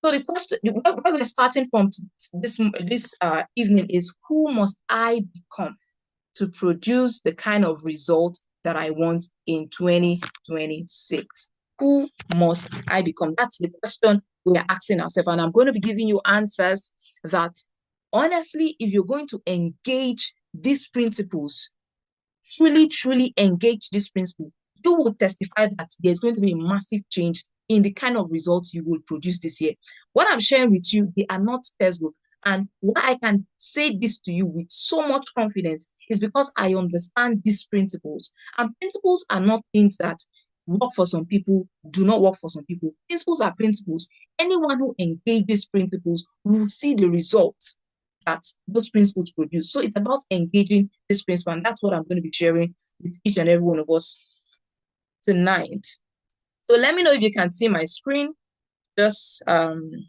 So the question, where we're starting from this evening is, who must I become to produce the kind of result that I want in 2026? Who must I become? That's the question we are asking ourselves. And I'm going to be giving you answers that, honestly, if you're going to engage these principles, truly engage these principles, you will testify that there's going to be a massive change in the kind of results you will produce this year. What I'm sharing with you, they are not textbook. And why I can say this to you with so much confidence is because I understand these principles. And principles are not things that work for some people, do not work for some people. Principles are principles. Anyone who engages principles will see the results that those principles produce. So it's about engaging this principle, and that's what I'm going to be sharing with each and every one of us tonight. So let me know if you can see my screen. Just either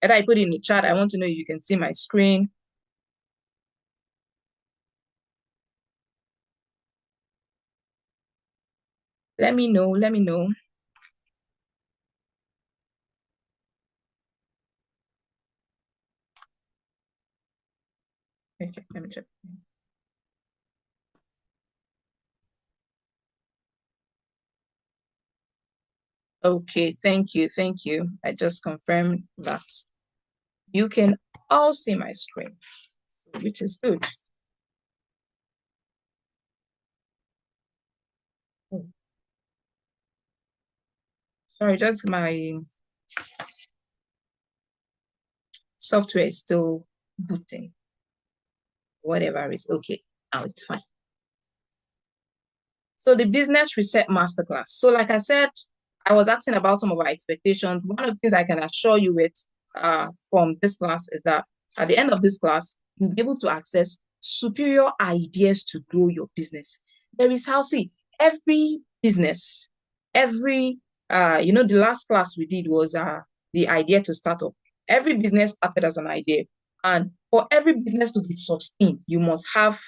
I put it in the chat. I want to know if you can see my screen. Let me know. Let me know. Okay, let me check. Okay, thank you. Thank you. I just confirmed that you can all see my screen, which is good. Oh. Sorry, just my software is still booting. Whatever is okay. Now it's fine. So the Business Reset Masterclass. So like I said, I was asking about some of our expectations. One of the things I can assure you with from this class is that at the end of this class, you'll be able to access superior ideas to grow your business. There is how, see, every business, every, the last class we did was the idea to start up. Every business started as an idea. And for every business to be sustained, you must have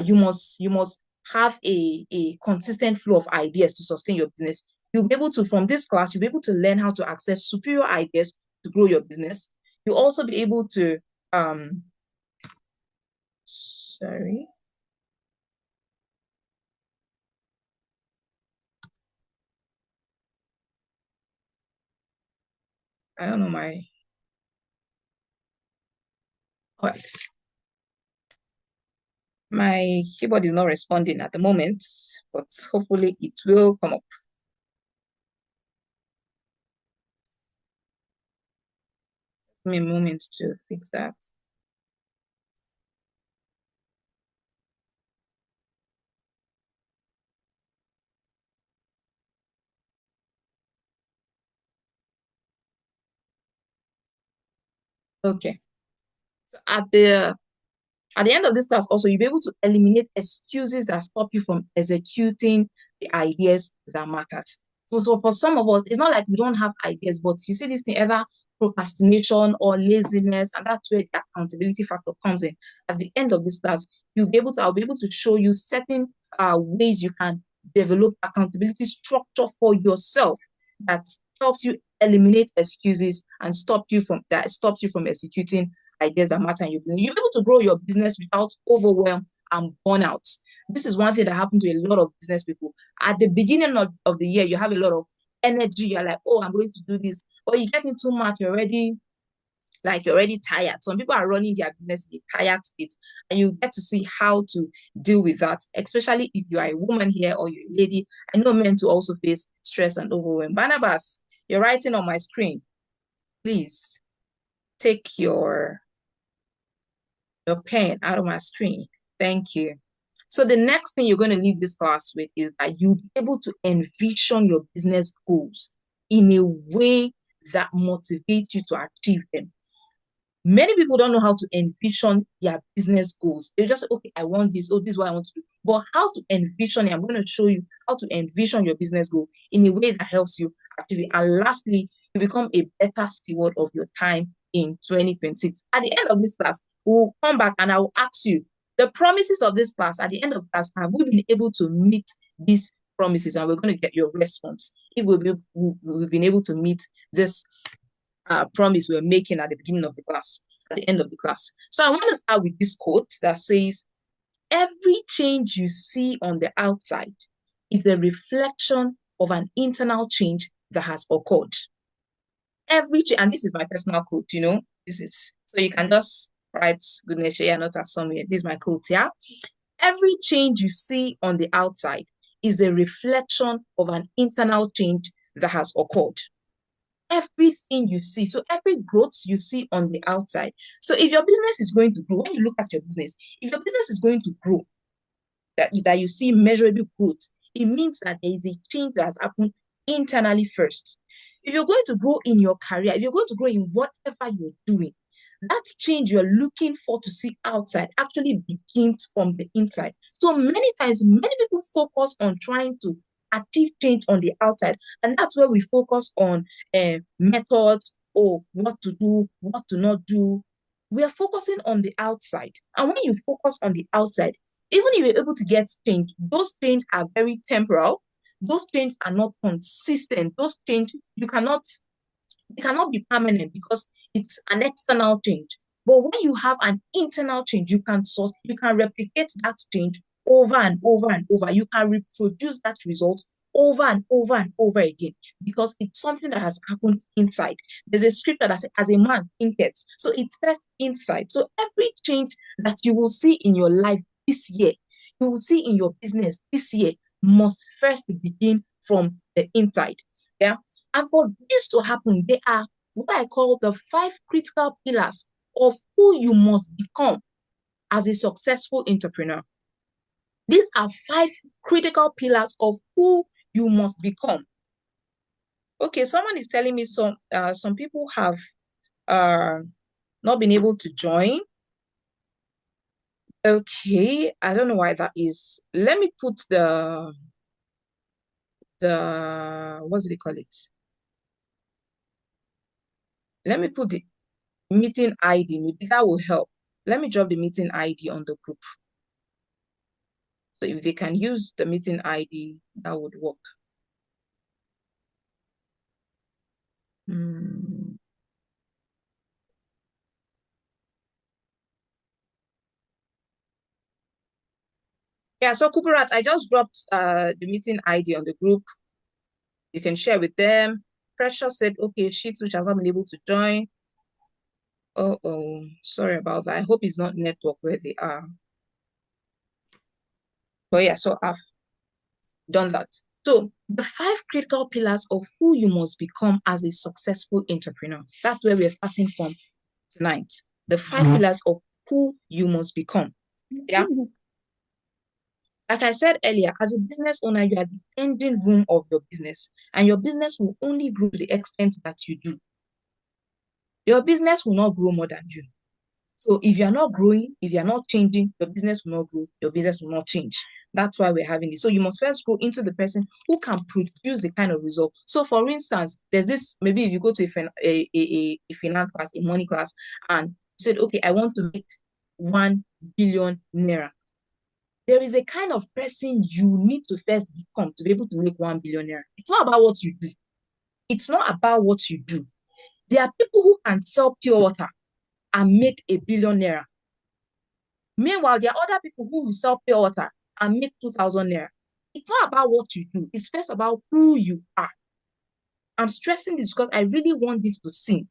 you must have a consistent flow of ideas to sustain your business. You'll be able to, from this class, you'll be able to learn how to access superior ideas to grow your business. You'll also be able to, sorry. I don't know what. My keyboard is not responding at the moment, but hopefully it will come up. Give me a moment to fix that. Okay. So at the end of this class, also, you'll be able to eliminate excuses that stop you from executing the ideas that matter. So for some of us, it's not like we don't have ideas, but you see this thing, either procrastination or laziness, and that's where the accountability factor comes in. At the end of this class, I'll be able to show you certain ways you can develop accountability structure for yourself that helps you eliminate excuses and stops you from executing ideas that matter in your business. You're able to grow your business without overwhelm and burnout. This is one thing that happened to a lot of business people. At the beginning of the year, you have a lot of energy. You're like, oh, I'm going to do this. But you get into March, you're already tired. Some people are running their business in a tired state, and you get to see how to deal with that, especially if you are a woman here or you're a lady. I know men to also face stress and overwhelm. Barnabas, you're writing on my screen. Please take your pen out of my screen. Thank you. So the next thing you're going to leave this class with is that you'll be able to envision your business goals in a way that motivates you to achieve them. Many people don't know how to envision their business goals. They just say, okay, I want this. Oh, this is what I want to do. But how to envision it, I'm going to show you how to envision your business goal in a way that helps you achieve it. And lastly, you become a better steward of your time in 2026. At the end of this class, we'll come back and I will ask you the promises of this class. At the end of the class, have we been able to meet these promises? And we're going to get your response if we've been able to meet this promise we're making at the beginning of the class, at the end of the class. So I want to start with this quote that says, every change you see on the outside is a reflection of an internal change that has occurred. Every change, and this is my personal quote, this is, so you can just write good nature, yeah, not as somewhere. This is my quote, yeah. Every change you see on the outside is a reflection of an internal change that has occurred. Everything you see, so every growth you see on the outside. So if your business is going to grow, when you look at your business, if your business is going to grow, that you see measurable growth, it means that there is a change that has happened internally first. If you're going to grow in your career, if you're going to grow in whatever you're doing, that change you're looking for to see outside actually begins from the inside. So many times, many people focus on trying to achieve change on the outside, and that's where we focus on methods or what to do, what to not do. We are focusing on the outside, and when you focus on the outside, even if you're able to get change, those change are very temporal. Those change are not consistent. Those change it cannot be permanent because it's an external change. But when you have an internal change, you can replicate that change over and over and over. You can reproduce that result over and over and over again because it's something that has happened inside. There's a scripture that says, as a man thinketh. So it's first inside. So every change that you will see in your life this year, you will see in your business this year, must first begin from the inside. Yeah. And for this to happen, there are what I call the 5 critical pillars of who you must become as a successful entrepreneur. These are 5 critical pillars of who you must become. Okay, someone is telling me some people have not been able to join. Okay, I don't know why that is. Let me put the what do they call it? Let me put the meeting ID. Maybe that will help. Let me drop the meeting ID on the group. So if they can use the meeting ID, that would work. Yeah, so Kupurat, I just dropped the meeting ID on the group. You can share with them. Precious said, okay, she too has not been able to join. Oh, sorry about that. I hope it's not network where they are. But yeah, so I've done that. So the 5 critical pillars of who you must become as a successful entrepreneur. That's where we're starting from tonight. The 5 pillars of who you must become. Yeah. Like I said earlier, as a business owner, you are the engine room of your business, and your business will only grow to the extent that you do. Your business will not grow more than you. So if you're not growing, if you're not changing, your business will not grow, your business will not change. That's why we're having this. So you must first go into the person who can produce the kind of result. So for instance, there's this, maybe if you go to a finance class, a money class, and you said, okay, I want to make 1 billion naira. There is a kind of person you need to first become to be able to make 1 billion naira. It's not about what you do. It's not about what you do. There are people who can sell pure water and make 1 billion naira. Meanwhile, there are other people who will sell pure water and make 2,000 naira. It's not about what you do. It's first about who you are. I'm stressing this because I really want this to sink.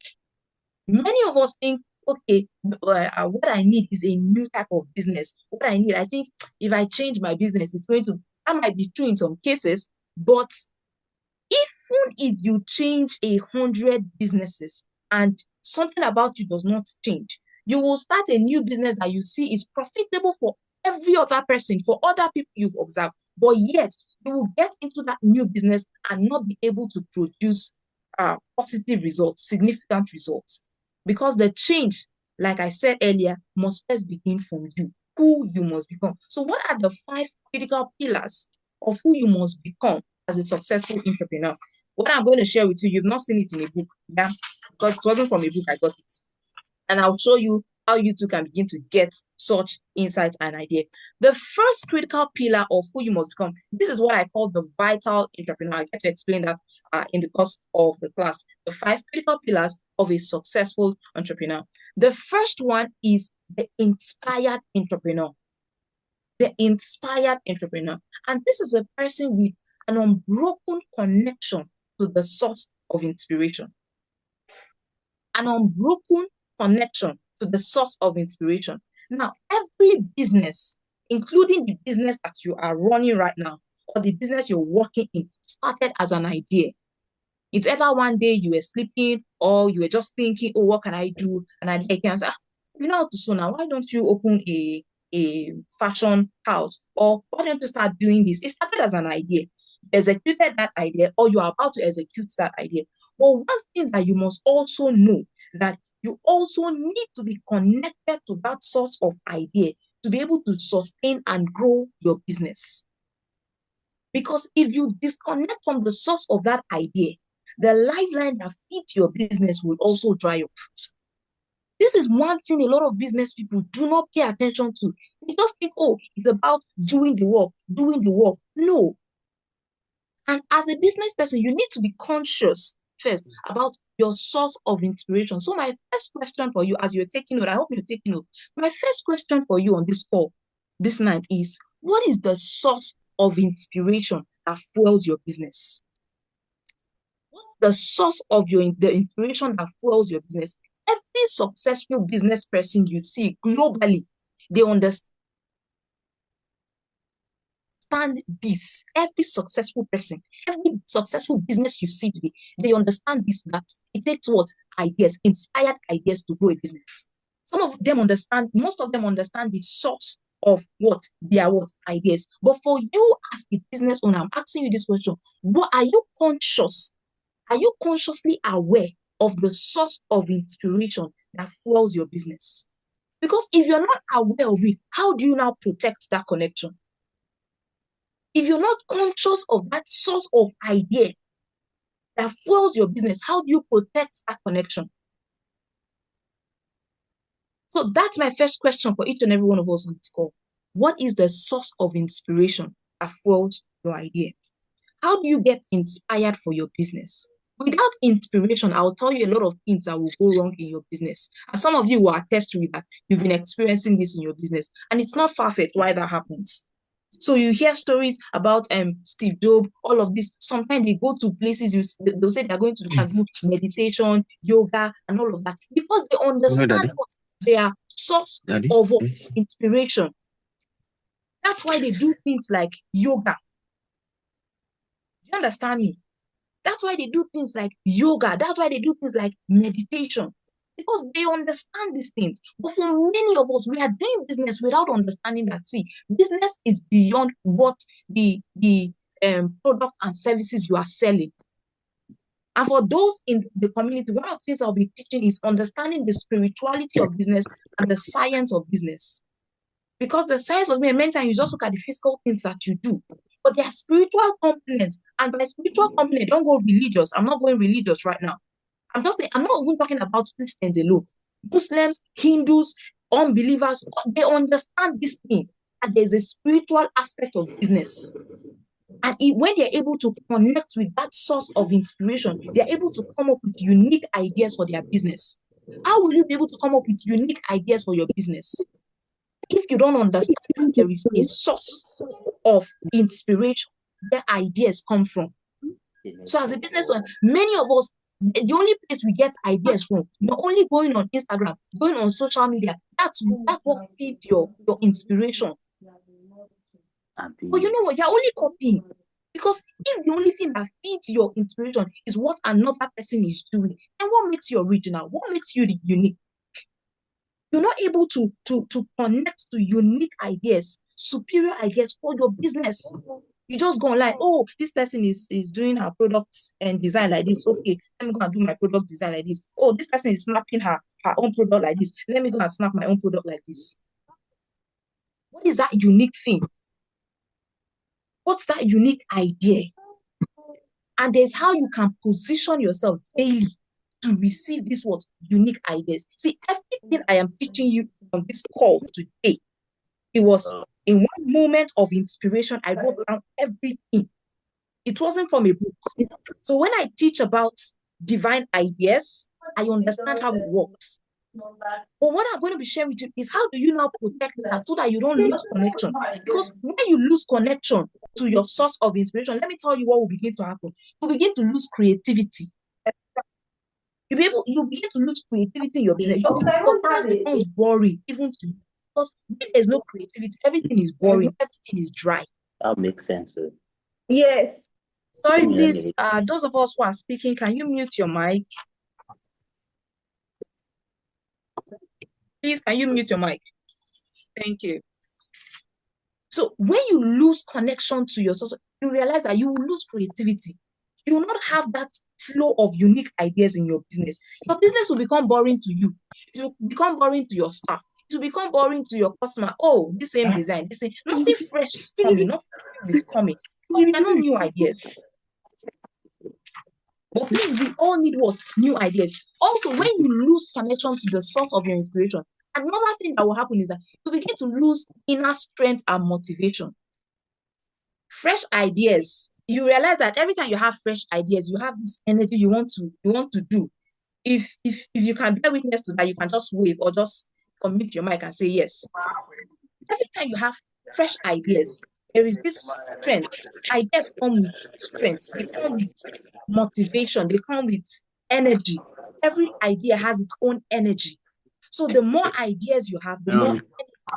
Many of us think, okay, what I need is a new type of business. What I need, I think if I change my business, it's going to, that might be true in some cases, but even if you change 100 businesses and something about you does not change, you will start a new business that you see is profitable for every other person, for other people you've observed, but yet you will get into that new business and not be able to produce positive results, significant results. Because the change, like I said earlier, must first begin from you, who you must become. So what are the 5 critical pillars of who you must become as a successful entrepreneur? What I'm going to share with you, you've not seen it in a book, yeah, because it wasn't from a book I got it. And I'll show you how you too can begin to get such insights and idea. The first critical pillar of who you must become, this is what I call the vital entrepreneur. I get to explain that in the course of the class. The 5 critical pillars of a successful entrepreneur. The first one is the inspired entrepreneur. The inspired entrepreneur. And this is a person with an unbroken connection to the source of inspiration. An unbroken connection to the source of inspiration. Now, every business, including the business that you are running right now, or the business you're working in, started as an idea. It's ever one day you were sleeping or you were just thinking, oh, what can I do? And I can say, you know how to sew now. Why don't you open a fashion house? Or why don't you start doing this? It started as an idea. You executed that idea, or you are about to execute that idea. But one thing that you must also know, that you also need to be connected to that source of idea to be able to sustain and grow your business. Because if you disconnect from the source of that idea, the lifeline that feeds your business will also dry up. This is one thing a lot of business people do not pay attention to. They just think, oh, it's about doing the work, doing the work. No. And as a business person, you need to be conscious first about your source of inspiration. So my first question for you, as you're taking note, I hope you're taking note. My first question for you on this call this night is, what is the source of inspiration that fuels your business? What's the source of the inspiration that fuels your business? Every successful business person you see globally, they understand this. Every successful person, every successful business you see today, they understand this, that it takes what? Ideas, inspired ideas to grow a business. Some of them understand, most of them understand the source of what their what ideas. But for you as a business owner, I'm asking you this question: what are you conscious? Are you consciously aware of the source of inspiration that fuels your business? Because if you're not aware of it, how do you now protect that connection? If you're not conscious of that source of idea that fuels your business, how do you protect that connection? So that's my first question for each and every one of us on this call. What is the source of inspiration that fuels your idea? How do you get inspired for your business? Without inspiration, I'll tell you a lot of things that will go wrong in your business. And some of you will attest to it that you've been experiencing this in your business. And it's not far-fetched why that happens. So you hear stories about Steve Jobs, all of this. Sometimes they go to places, they'll say they're going to do meditation, yoga, and all of that. Because they understand what their source of inspiration. That's why they do things like yoga. Do you understand me? That's why they do things like yoga. That's why they do things like meditation. Because they understand these things. But for many of us, we are doing business without understanding that, see, business is beyond what the products and services you are selling. And for those in the community, one of the things I'll be teaching is understanding the spirituality of business and the science of business. Because the science of many times you just look at the physical things that you do, but there are spiritual components. And by spiritual component, don't go religious. I'm not going religious right now. I'm just saying, I'm not even talking about Christians alone. Muslims, Hindus, unbelievers, they understand this thing, and there's a spiritual aspect of business. And when they're able to connect with that source of inspiration, they're able to come up with unique ideas for their business. How will you be able to come up with unique ideas for your business if you don't understand that there is a source of inspiration where ideas come from? So as a business owner, many of us, the only place we get ideas from, you're only going on Instagram, going on social media. That's what feeds your inspiration. But you know what? You're only copying. Because if the only thing that feeds your inspiration is what another person is doing, then what makes you original? What makes you unique? You're not able to connect to unique ideas, superior ideas for your business. You just go online, oh, this person is doing her products and design like this. Okay, let me go and do my product design like this. Oh, this person is snapping her own product like this. Let me go and snap my own product like this. What is that unique thing? What's that unique idea? And there's how you can position yourself daily to receive this what unique ideas. See, everything I am teaching you on this call today, it was in one moment of inspiration. I wrote down everything. It wasn't from a book. So when I teach about divine ideas, I understand how it works. But what I'm going to be sharing with you is how do you now protect that so that you don't lose connection? Because when you lose connection to your source of inspiration, let me tell you what will begin to happen. You begin to lose creativity. You begin to lose creativity in your business. Your business becomes boring even to you. Because when there's no creativity, everything is boring, everything is dry. That makes sense. Yes. Sorry, please, those of us who are speaking, can you mute your mic? Please, can you mute your mic? Thank you. So when you lose connection to your source, you realize that you will lose creativity. You will not have that flow of unique ideas in your business. Your business will become boring to you. It will become boring to your staff. It will become boring to your customer. Oh, this same design, this same, nothing fresh is coming, nothing new is coming. Because there are no new ideas. But please, we all need what? New ideas. Also, when you lose connection to the source of your inspiration, another thing that will happen is that you begin to lose inner strength and motivation. Fresh ideas, you realize that every time you have fresh ideas, you have this energy you want to do. If you can bear witness to that, you can just wave or just unmute your mic and say yes. Every time you have fresh ideas, there is this strength. Ideas come with strength. They come with motivation. They come with energy. Every idea has its own energy. So the more ideas you have, the more energy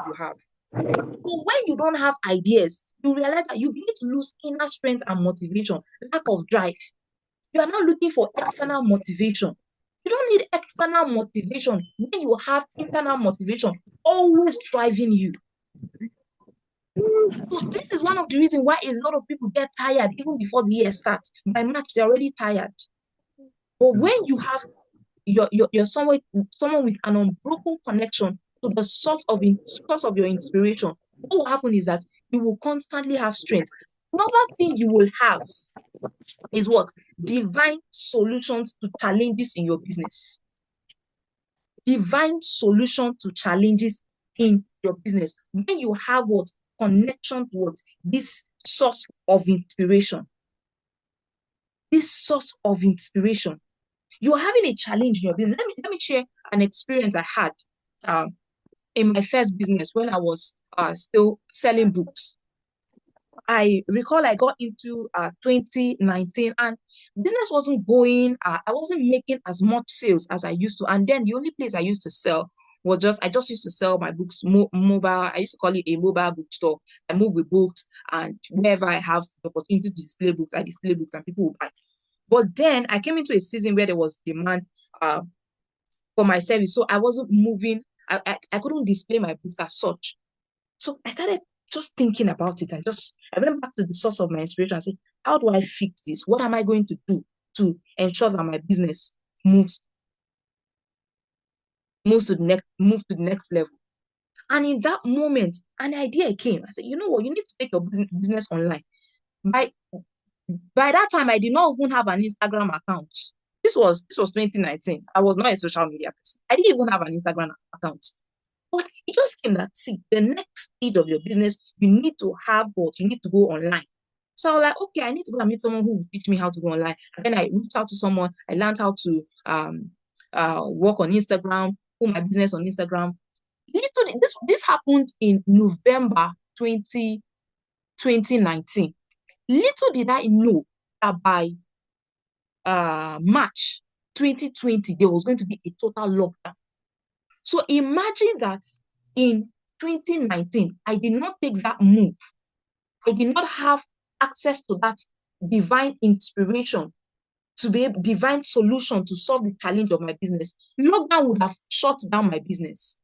you have. So when you don't have ideas, you realize that you begin to lose inner strength and motivation, lack of drive. You are now looking for external motivation. You don't need external motivation when you have internal motivation always driving you. So this is one of the reasons why a lot of people get tired even before the year starts. By March, they're already tired. But when you have you're someone with an unbroken connection to the source of your inspiration, what will happen is that you will constantly have strength. Another thing you will have is what? Divine solutions to challenges in your business. Divine solution to challenges in your business. When you have what? Connection to what? This source of inspiration. This source of inspiration. You're having a challenge in your business. Let me share an experience I had in my first business when I was still selling books. I recall I got into 2019 and business wasn't going. I wasn't making as much sales as I used to. And then the only place I used to sell was I just used to sell my books mobile. I used to call it a mobile bookstore. I move with books, and whenever I have the opportunity to display books, I display books and people will buy. But then I came into a season where there was demand for my service. So I wasn't moving. I couldn't display my books as such. So I started just thinking about it, and I went back to the source of my inspiration and said, how do I fix this? What am I going to do to ensure that my business moves to the next level? And in that moment, an idea came. I said, you know what? You need to take your business online. By that time, I did not even have an Instagram account. This was 2019. I was not a social media person. I didn't even have an Instagram account. But it just came that, see, the next stage of your business, you need to have what? You need to go online. So I was like, okay, I need to go and meet someone who will teach me how to go online. And then I reached out to someone. I learned how to work on Instagram, put my business on Instagram. This happened in November 2019. Little did I know that by March 2020, there was going to be a total lockdown. So imagine that in 2019, I did not take that move. I did not have access to that divine inspiration, to be a divine solution to solve the challenge of my business. Lockdown would have shut down my business.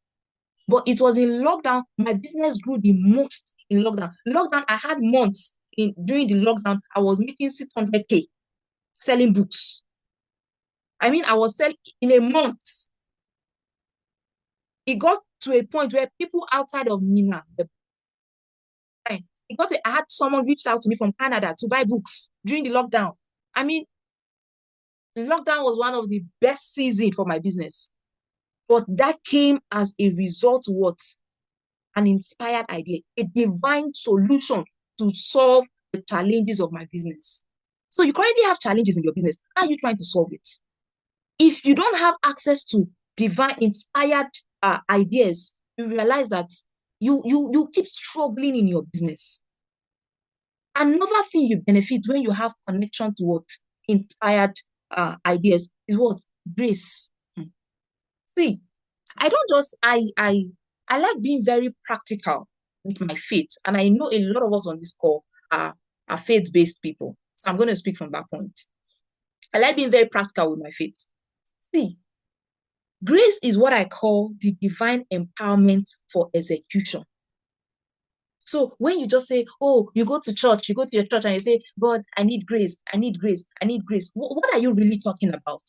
But it was in lockdown, my business grew the most in lockdown. Lockdown, I had months during the lockdown, I was making 600K selling books. I mean, I was selling in a month. It got to a point where people outside of Mina, I had someone reached out to me from Canada to buy books during the lockdown. I mean, Lockdown was one of the best seasons for my business. But that came as a result of what? An inspired idea, a divine solution to solve the challenges of my business. So you currently have challenges in your business. How are you trying to solve it? If you don't have access to divine inspired ideas, you realize that you keep struggling in your business. Another thing you benefit when you have connection to what inspired ideas is what? Grace. See, I don't just I like being very practical with my faith, and I know a lot of us on this call are faith-based people. So I'm going to speak from that point. I like being very practical with my faith. See, grace is what I call the divine empowerment for execution. So when you just say, oh, you go to church, you go to your church and you say, God, I need grace, I need grace, I need grace. What are you really talking about?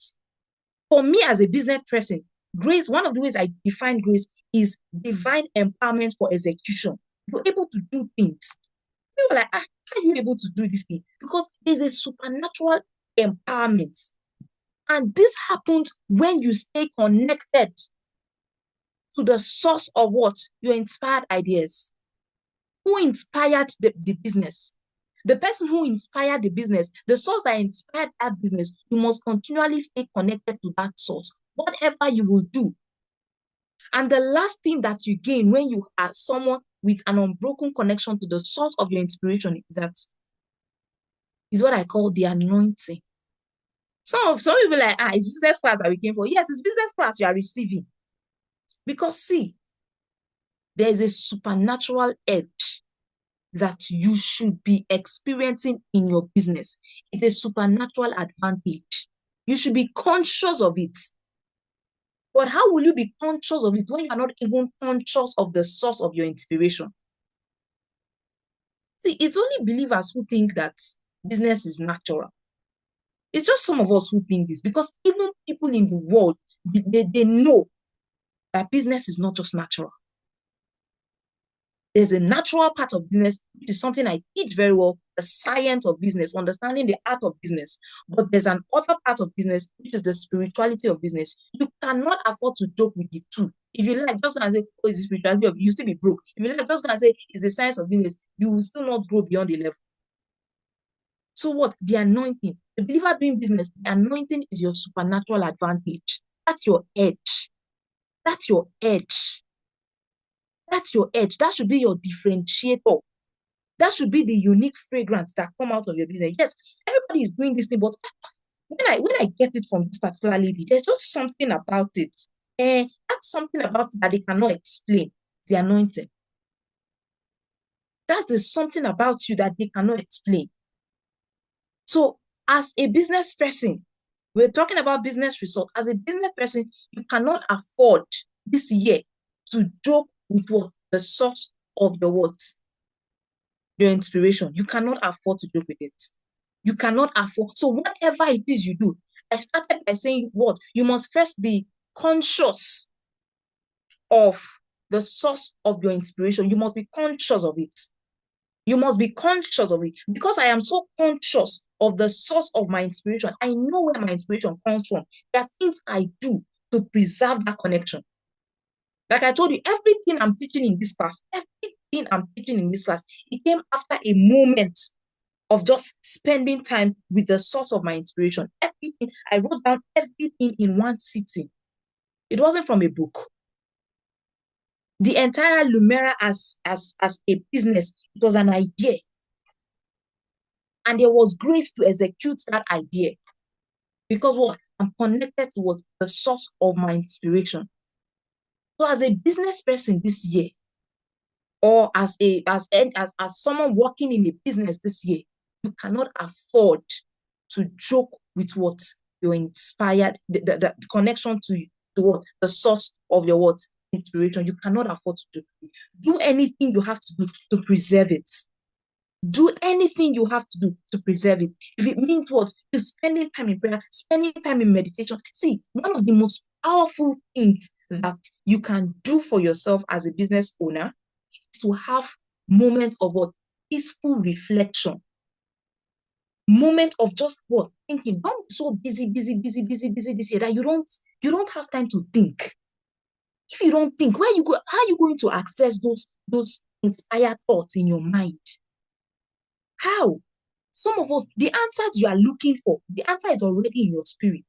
For me as a business person, grace, one of the ways I define grace is divine empowerment for execution. You're able to do things. People are like, how are you able to do this thing? Because there's a supernatural empowerment. And this happens when you stay connected to the source of what? Your inspired ideas. Who inspired the business? The person who inspired the business, the source that inspired that business, you must continually stay connected to that source, whatever you will do. And the last thing that you gain when you are someone with an unbroken connection to the source of your inspiration is what I call the anointing. Some people like, it's business class that we came for. Yes, it's business class you are receiving. Because see, there is a supernatural edge that you should be experiencing in your business. It's a supernatural advantage. You should be conscious of it. But how will you be conscious of it when you are not even conscious of the source of your inspiration? See, it's only believers who think that business is natural. It's just some of us who think this because even people in the world, they know that business is not just natural. There's a natural part of business, which is something I teach very well, the science of business, understanding the art of business. But there's an other part of business, which is the spirituality of business. You cannot afford to joke with the two. If you like, just gonna say, oh, it's the spirituality of, you still be broke. If you like, just gonna say, it's the science of business, you will still not grow beyond the level. So what? The anointing. The believer doing business, the anointing is your supernatural advantage. That's your edge. That's your edge. That's your edge. That should be your differentiator. That should be the unique fragrance that come out of your business. Yes, everybody is doing this thing, but when I get it from this particular lady, there's just something about it. That's something about it that they cannot explain. The anointing. There's something about you that they cannot explain. So, as a business person, we're talking about business results. As a business person, you cannot afford this year to joke with what the source of your what? Your inspiration. You cannot afford to joke with it. You cannot afford. So whatever it is you do, I started by saying what? You must first be conscious of the source of your inspiration. You must be conscious of it. You must be conscious of it. Because I am so conscious of the source of my inspiration, I know where my inspiration comes from. There are things I do to preserve that connection. Like I told you, everything I'm teaching in this class, it came after a moment of just spending time with the source of my inspiration. Everything, I wrote down everything in one sitting. It wasn't from a book. The entire Lumera as a business, it was an idea. And there was grace to execute that idea. Because what? I'm connected to what? The source of my inspiration. So as a business person this year, or as someone working in a business this year, you cannot afford to joke with what you're inspired, the connection to what the source of your what inspiration. You cannot afford to do anything you have to do to preserve it. Do anything you have to do to preserve it. If it means what, to spending time in prayer, spending time in meditation. See, one of the most powerful things that you can do for yourself as a business owner is to have moments of what peaceful reflection. moment of just what? Thinking. Don't be so busy this year that you don't have time to think. If you don't think, where you go, how are you going to access those inspired thoughts in your mind? How? Some of us, the answers you are looking for, the answer is already in your spirit.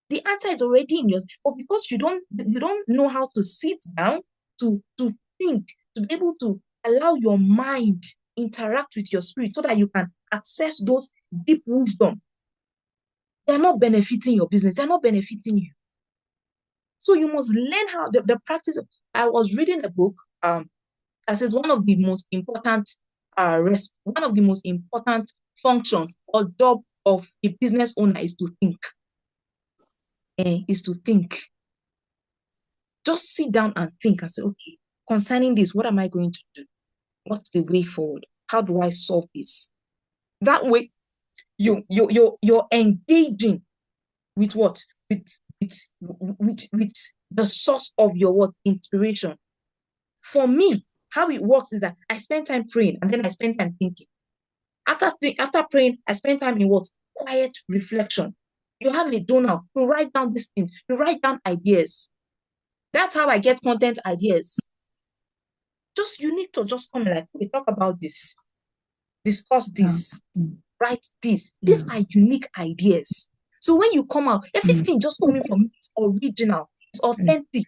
The answer is already in your, but because you don't know how to sit down to think, to be able to allow your mind interact with your spirit so that you can access those deep wisdom. They're not benefiting your business, they're not benefiting you. So you must learn how the practice. I was reading a book that says one of the most important one of the most important function or job of a business owner is to think. Is to think. Just sit down and think and say, okay, concerning this, what am I going to do? What's the way forward? How do I solve this? That way, you're engaging with what? With the source of your what? Inspiration. For me, how it works is that I spend time praying and then I spend time thinking. After praying, I spend time in what? Quiet reflection. You have a journal. You write down these things. You write down ideas. That's how I get content ideas. Just you need to just come and like, we talk about this, discuss this, write this. These are unique ideas. So when you come out, everything just coming from it is original, it's authentic.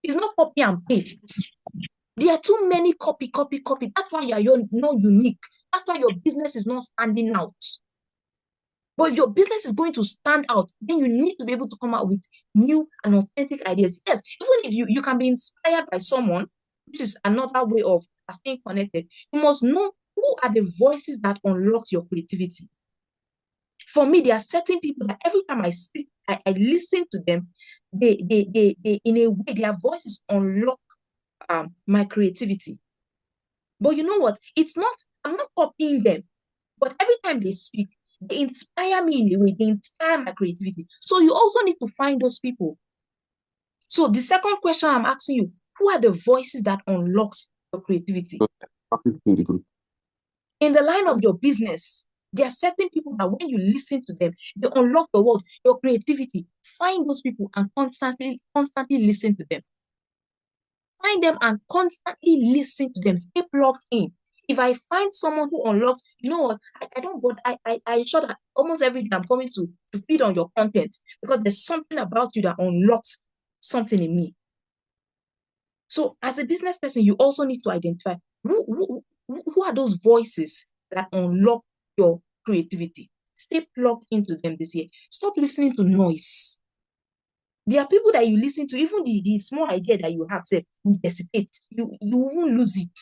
It's not copy and paste. There are too many copy. That's why you're not unique. That's why your business is not standing out. But if your business is going to stand out, then you need to be able to come out with new and authentic ideas. Yes, even if you can be inspired by someone, which is another way of staying connected, you must know who are the voices that unlock your creativity. For me, there are certain people that every time I speak, I listen to them. They in a way, their voices unlock my creativity. But you know what? I'm not copying them. But every time they speak, they inspire me in a way, they inspire my creativity. So you also need to find those people. So the second question I'm asking you, who are the voices that unlocks your creativity? In the line of your business, there are certain people that when you listen to them, they unlock the world, your creativity. Find those people and constantly listen to them. Find them and constantly listen to them. Stay plugged in. If I find someone who unlocks, you know what, I don't, but I ensure that almost every day I'm coming to feed on your content because there's something about you that unlocks something in me. So as a business person, you also need to identify who are those voices that unlock your creativity. Stay plugged into them this year. Stop listening to noise. There are people that you listen to, even the small idea that you have, say, will dissipate. You won't lose it.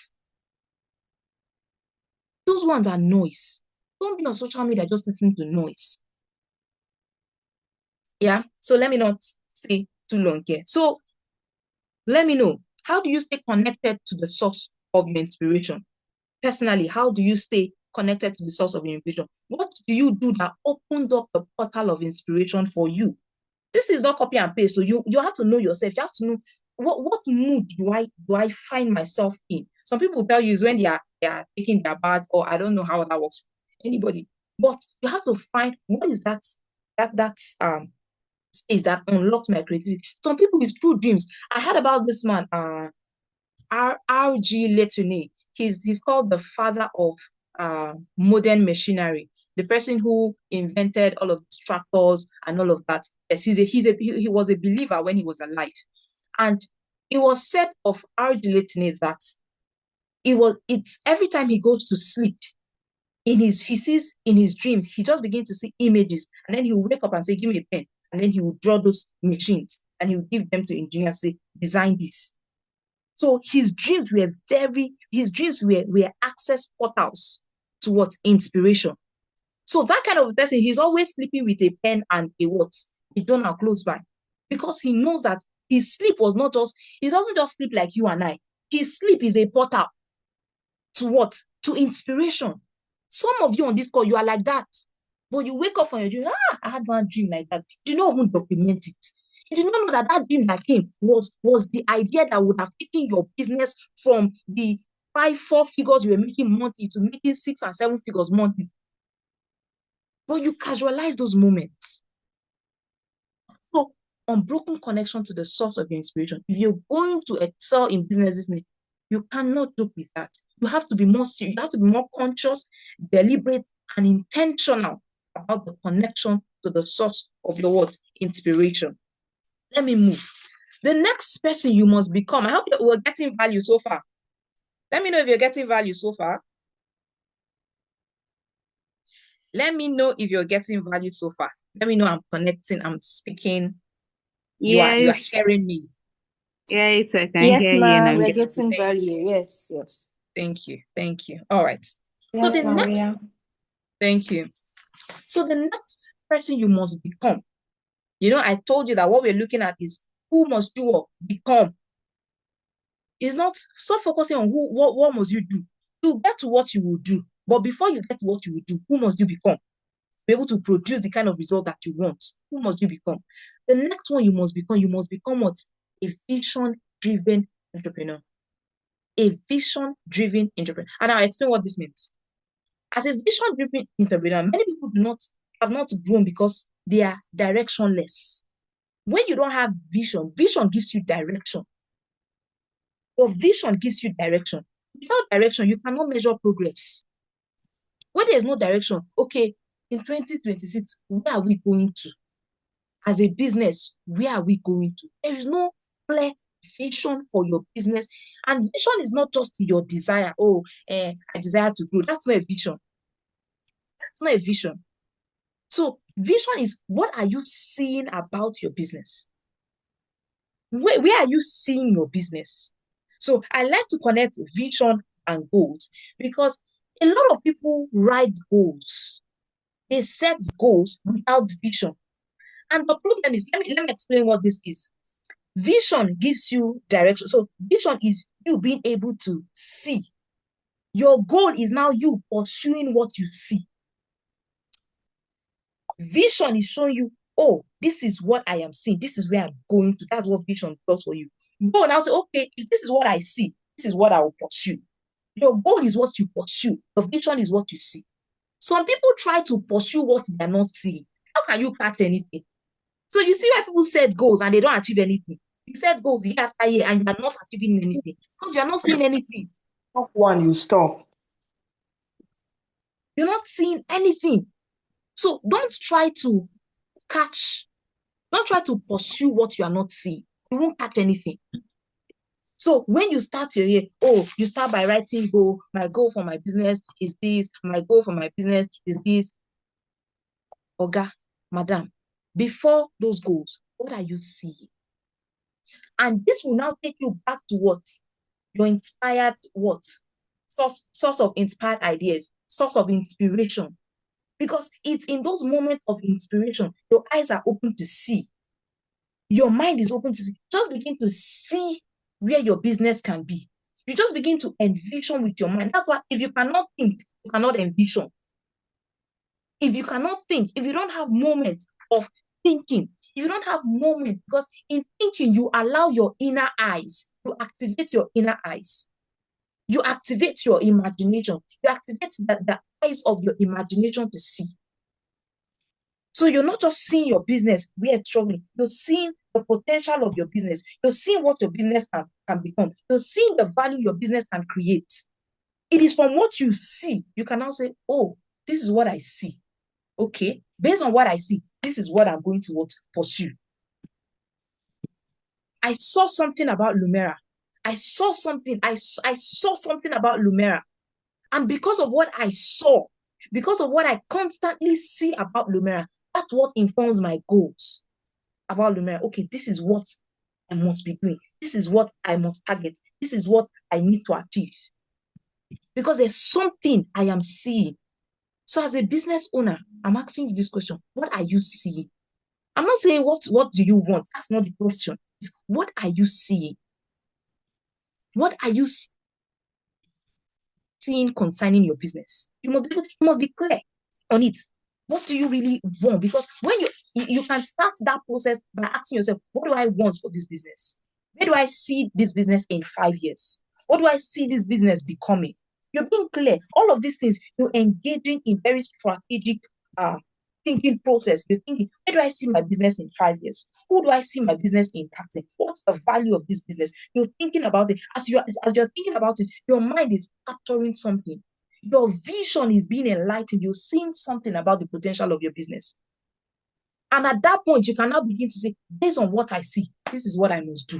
Those ones are noise. Don't be on social media just listening to noise. Yeah. So let me not stay too long here. So let me know, how do you stay connected to the source of your inspiration? Personally, how do you stay connected to the source of your inspiration? What do you do that opens up the portal of inspiration for you? This is not copy and paste. So you have to know yourself. You have to know what mood do I find myself in. Some people tell you is when they are taking their bath, or I don't know how that works for anybody. But you have to find what is that space that unlocks my creativity. Some people is through dreams. I heard about this man, R.G. Letune. He's called the father of modern machinery. The person who invented all of the tractors and all of that. Yes, he was a believer when he was alive, and it was said of R.G. Letune that it's every time he goes to sleep, he sees in his dream, he just begins to see images, and then he will wake up and say, "Give me a pen," and then he will draw those machines and he will give them to engineers, say, "Design this." So his dreams were access portals towards inspiration. So that kind of person, he's always sleeping with a pen and a journal close by, because he knows that his sleep was not just, he doesn't just sleep like you and I. His sleep is a portal to what? To inspiration. Some of you on this call, you are like that. But you wake up from your dream, I had one dream like that. You don't even document it. You did not know that that dream that came was the idea that would have taken your business from the 4 figures you were making monthly to making 6 and 7 figures monthly. but you casualize those moments. So, unbroken connection to the source of your inspiration. If you're going to excel in business, you cannot joke with that. You have to be more serious. You have to be more conscious, deliberate, and intentional about the connection to the source of your what? Inspiration. Let me move. The next person you must become. I hope we're getting value so far. Let me know if you're getting value so far. Let me know if you're getting value so far. Let me know I'm connecting, I'm speaking. You are Yes. hearing me. Yes, I can Yes, hear you and ma'am. I'm We're getting. getting Thank you. value. Yes, yes. Thank you. Thank you. All right. So Yes, the next, Maria. thank you. So the next person you must become, I told you that what we're looking at is who must you what? Become. It's not, stop focusing on what must you do. You get to what you will do. But before you get to what you will do, who must you become? Be able to produce the kind of result that you want. Who must you become? The next one you must become what? A vision-driven entrepreneur. A vision-driven entrepreneur. And I'll explain what this means. As a vision-driven entrepreneur, many people have not grown because they are directionless. When you don't have vision, vision gives you direction. Your vision gives you direction. Without direction, you cannot measure progress. When there's no direction, okay, in 2026, where are we going to? As a business, where are we going to? There is no clear vision for your business. And vision is not just your desire. Oh, I desire to grow. That's not a vision. That's not a vision. So vision is, what are you seeing about your business? Where are you seeing your business? So I like to connect vision and goals, because a lot of people write goals. They set goals without vision. And the problem is, let me explain what this is. Vision gives you direction. So vision is you being able to see. Your goal is now you pursuing what you see. Vision is showing you, oh, this is what I am seeing. This is where I'm going to. That's what vision does for you. Go now say, okay, if this is what I see, this is what I will pursue. Your goal is what you pursue. Your vision is what you see. Some people try to pursue what they are not seeing. How can you catch anything? So you see why people set goals and they don't achieve anything. You set goals year after year and you are not achieving anything because you are not seeing anything. Top one, you stop. You're not seeing anything. So catch, don't try to pursue what you are not seeing. You won't catch anything. So when you start your year, you start by writing goal. My goal for my business is this. My goal for my business is this. Oga, madam, before those goals, what are you seeing? And this will now take you back to what? Your inspired what? Source of inspired ideas, source of inspiration. Because it's in those moments of inspiration, your eyes are open to see. Your mind is open to see. Just begin to see where your business can be. You just begin to envision with your mind. That's why if you cannot think, you cannot envision. If you cannot think, if you don't have moment of thinking, you don't have moment, because in thinking, you allow your inner eyes, you activate your inner eyes. You activate your imagination. You activate the eyes of your imagination to see. So you're not just seeing your business where it's struggling. You're seeing the potential of your business. You're seeing what your business can become. You're seeing the value your business can create. It is from what you see. You can now say, oh, this is what I see. Okay, based on what I see, this is what I'm going to pursue. I saw something about Lumera. I saw something about Lumera. And because of what I saw, because of what I constantly see about Lumera, that's what informs my goals about Lumera. Okay, this is what I must be doing. This is what I must target. This is what I need to achieve. Because there's something I am seeing. So as a business owner, I'm asking you this question. What are you seeing? I'm not saying what do you want? That's not the question. It's what are you seeing? What are you seeing concerning your business? You must be clear on it. What do you really want? Because when you can start that process by asking yourself, what do I want for this business? Where do I see this business in 5 years? What do I see this business becoming? You're being clear. All of these things, you're engaging in very strategic thinking process. You're thinking, where do I see my business in 5 years? Who do I see my business impacting? What's the value of this business? You're thinking about it. As you're thinking about it, your mind is capturing something. Your vision is being enlightened. You're seeing something about the potential of your business. And at that point, you can now begin to say, based on what I see, this is what I must do.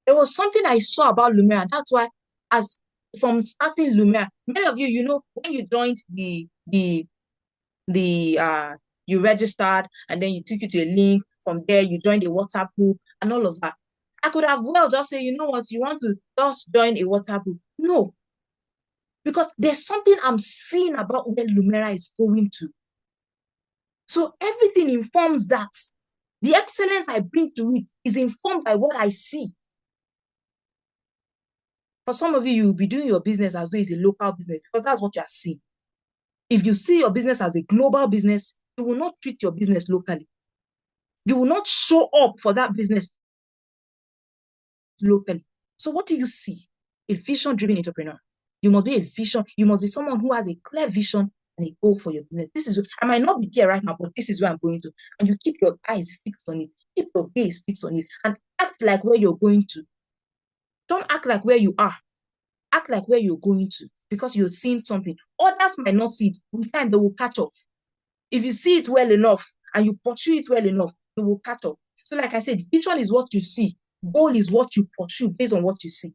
There was something I saw about Lumia. That's why, as from starting Lumia, many of you, when you joined you registered and then you took you to a link. From there, you joined a WhatsApp group and all of that. I could have well just say, you know what, you want to just join a WhatsApp group. No, because there's something I'm seeing about where Lumera is going to. So everything informs that. The excellence I bring to it is informed by what I see. For some of you, you'll be doing your business as though it's a local business because that's what you are seeing. If you see your business as a global business, you will not treat your business locally. You will not show up for that business locally. So what do you see? A vision-driven entrepreneur. You must be a vision. You must be someone who has a clear vision and a goal for your business. I might not be there right now, but this is where I'm going to. And you keep your eyes fixed on it. Keep your gaze fixed on it and act like where you're going to. Don't act like where you are. Act like where you're going to because you're seeing something. Others might not see it. With time, they will catch up. If you see it well enough and you pursue it well enough, they will catch up. So like I said, vision is what you see. Goal is what you pursue based on what you see.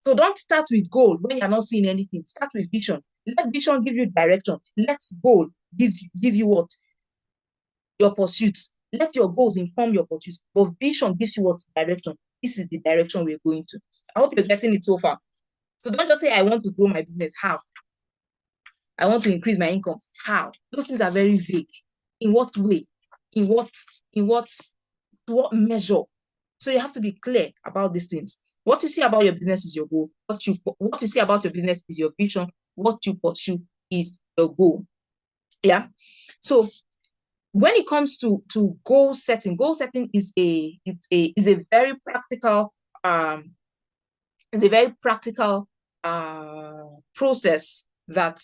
So don't start with goal when you're not seeing anything. Start with vision. Let vision give you direction. Let goal give you what? Your pursuits. Let your goals inform your pursuits. But vision gives you what? Direction. This is the direction we're going to. I hope you're getting it so far. So don't just say, I want to grow my business. How? I want to increase my income. How? Those things are very vague. In what way? In what to what measure? So you have to be clear about these things. What you see about your business is your goal. What you see about your business is your vision. What you pursue is your goal. Yeah. So when it comes to goal setting is a very practical process that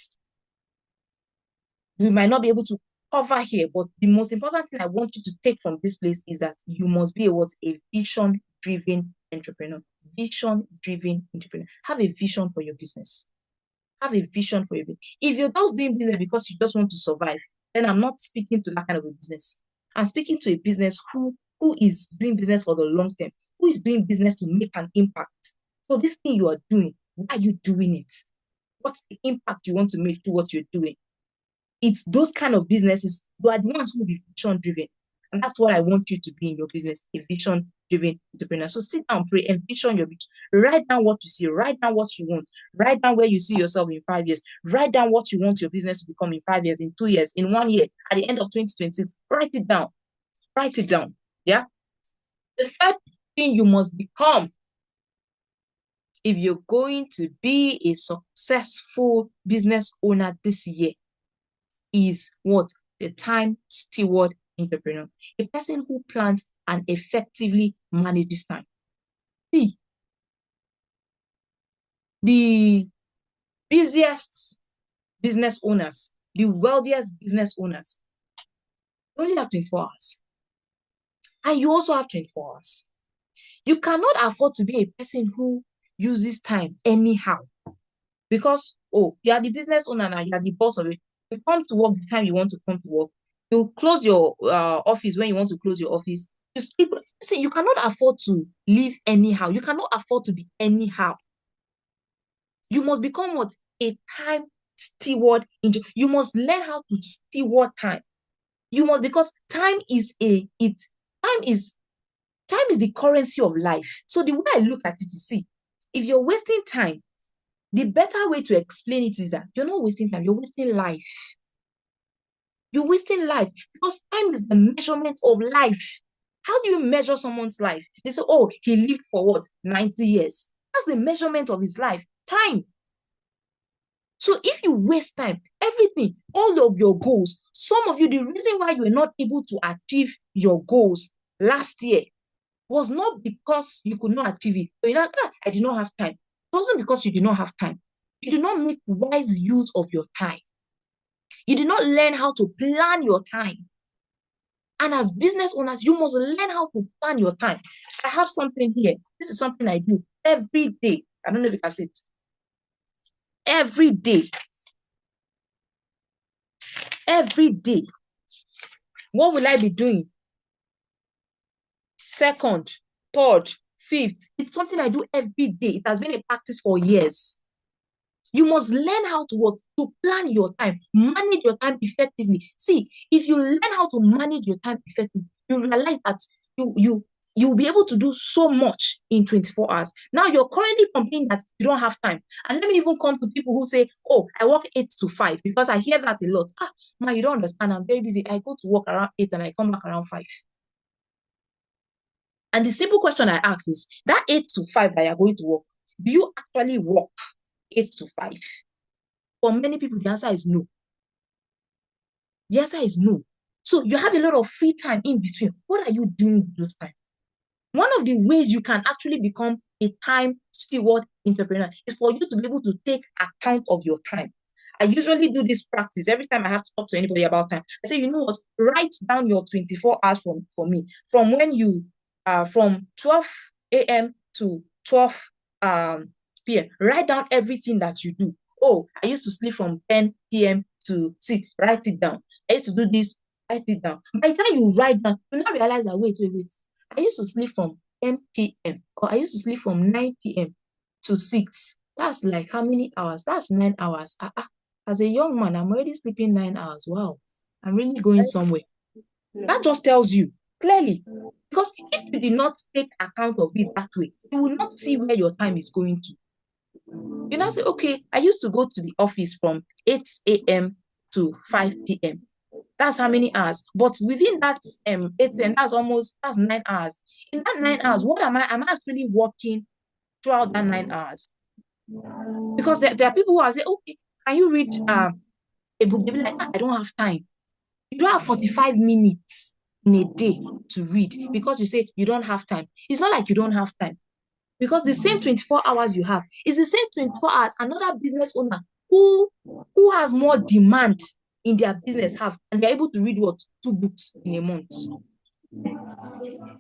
we might not be able to cover here, but the most important thing I want you to take from this place is that you must be a vision-driven entrepreneur. Vision-driven entrepreneur. Have a vision for your business. Have a vision for your business. If you're just doing business because you just want to survive, then I'm not speaking to that kind of a business. I'm speaking to a business who is doing business for the long term, who is doing business to make an impact. So this thing you are doing, why are you doing it? What's the impact you want to make to what you're doing? It's those kind of businesses, you are the ones who will be vision-driven. And that's what I want you to be in your business, a vision-driven entrepreneur. So sit down, pray, envision your vision. Write down what you see. Write down what you want. Write down where you see yourself in 5 years. Write down what you want your business to become in 5 years, in 2 years, in 1 year, at the end of 2026. Write it down. Write it down. Yeah. The third thing you must become if you're going to be a successful business owner this year is what? The time steward entrepreneur. A person who plans and effectively manages time. See, the busiest business owners, the wealthiest business owners, only have 24 hours. And you also have 24 hours. You cannot afford to be a person who uses time anyhow. Because, you are the business owner now, you are the boss of it. You come to work the time you want to come to work. You close your office when you want to close your office. You sleep. See, you cannot afford to live anyhow. You cannot afford to be anyhow. You must become what? A time steward. You must learn how to steward time. You must, because time is the currency of life. So the way I look at it is, see, if you're wasting time, the better way to explain it is that you're not wasting time, you're wasting life. You're wasting life because time is the measurement of life. How do you measure someone's life? They say, he lived for what? 90 years. That's the measurement of his life. Time. So if you waste time, everything, all of your goals, some of you, the reason why you were not able to achieve your goals last year was not because you could not achieve it. So you're like, I did not have time. It wasn't because you did not have time. You did not make wise use of your time. You did not learn how to plan your time. And as business owners, you must learn how to plan your time. I have something here. This is something I do every day. I don't know if you can see it. Every day. Every day. What will I be doing? Second, third, fifth. It's something I do every day. It has been a practice for years. You must learn how to work, to plan your time, manage your time effectively. See, if you learn how to manage your time effectively, you realize that you'll be able to do so much in 24 hours. Now you're currently complaining that you don't have time. And let me even come to people who say, oh, I work 8 to 5, because I hear that a lot. Man, you don't understand. I'm very busy. I go to work around 8 and I come back around 5. And the simple question I ask is, that 8 to 5 that you're going to work, do you actually work 8 to 5? For many people, the answer is no. The answer is no. So you have a lot of free time in between. What are you doing with those time? One of the ways you can actually become a time steward entrepreneur is for you to be able to take account of your time. I usually do this practice every time I have to talk to anybody about time. I say, you know what, write down your 24 hours for me. From when you from 12 a.m. to 12 p.m. Write down everything that you do. Oh, I used to sleep from 10 p.m. to 6. Write it down. I used to do this. Write it down. By the time you write down, you now realize that wait. I used to sleep from 10 p.m. or I used to sleep from 9 p.m. to 6. That's like how many hours? That's 9 hours. As a young man, I'm already sleeping 9 hours. Wow. I'm really going somewhere. That just tells you clearly. Because if you did not take account of it that way, you will not see where your time is going to. You now say, okay, I used to go to the office from 8 a.m. to 5 p.m. That's how many hours? But within that 8 a.m., that's 9 hours. In that 9 hours, what am I? I'm actually working throughout that 9 hours. Because there are people who are saying, okay, can you read a book? They'll be like, I don't have time. You don't have 45 minutes in a day to read because you say you don't have time. It's not like you don't have time. Because the same 24 hours you have is the same 24 hours another business owner who has more demand in their business have, and they're able to read 2 books in a month.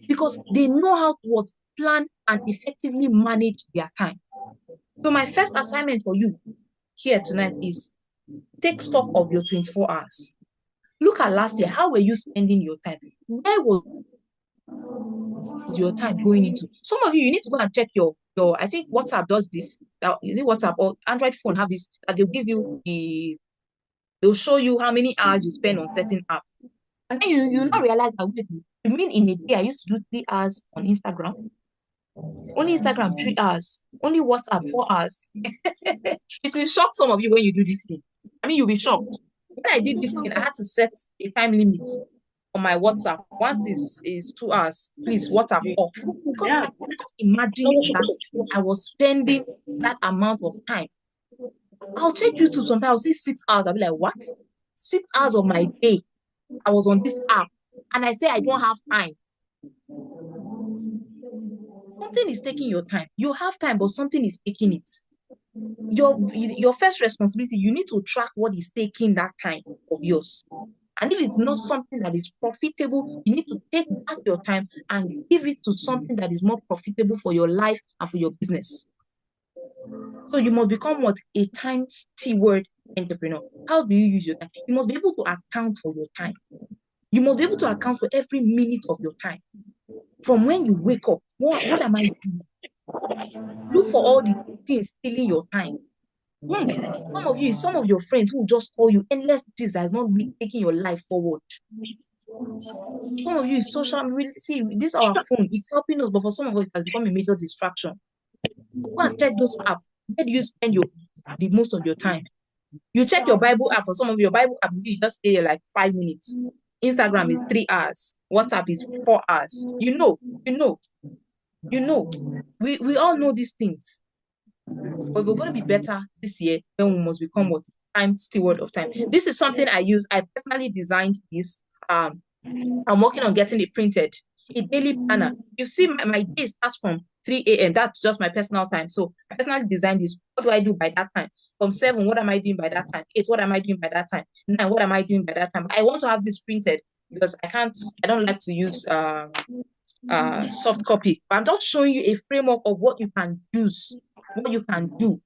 Because they know how to plan and effectively manage their time. So my first assignment for you here tonight is take stock of your 24 hours. Look at last year. How were you spending your time? Where was your time going into? Some of you need to go and check your I think WhatsApp does this. Is it WhatsApp or Android phone have this, that they'll give you they'll show you how many hours you spend on certain app. And then you now realize that, wait, you mean in a day I used to do 3 hours on Instagram? Only Instagram 3 hours. Only WhatsApp 4 hours. It will shock some of you when you do this thing. I mean, you'll be shocked. When I did this thing, I had to set a time limit on my WhatsApp. Once is 2 hours, please WhatsApp off. Because I could not imagine that I was spending that amount of time. I'll check YouTube sometimes, I'll say 6 hours. I'll be like, what? 6 hours of my day I was on this app, and I say I don't have time. Something is taking your time. You have time, but something is taking it. Your first responsibility, you need to track what is taking that time of yours. And if it's not something that is profitable, you need to take back your time and give it to something that is more profitable for your life and for your business. So you must become a time steward entrepreneur. How do you use your time? You must be able to account for your time. You must be able to account for every minute of your time. From when you wake up, what am I doing? Look for all the things stealing your time. Some of your friends who just call you endless things that is not taking your life forward. Some of you is social media. See, this our phone, it's helping us, but for some of us, it has become a major distraction. Go and check those apps. Where do you spend the most of your time? You check your Bible app. For some of your Bible app, you just stay like 5 minutes. Instagram is 3 hours. WhatsApp is 4 hours. You know. We all know these things. But we're going to be better this year, then we must become time steward of time. This is something I use. I personally designed this. I'm working on getting it printed. A daily planner. You see, my day starts from 3 a.m. That's just my personal time. So I personally designed this. What do I do by that time? From 7, what am I doing by that time? 8, what am I doing by that time? 9, what am I doing by that time? I want to have this printed because I don't like to use soft copy. But I'm just showing you a framework of what you can use, what you can do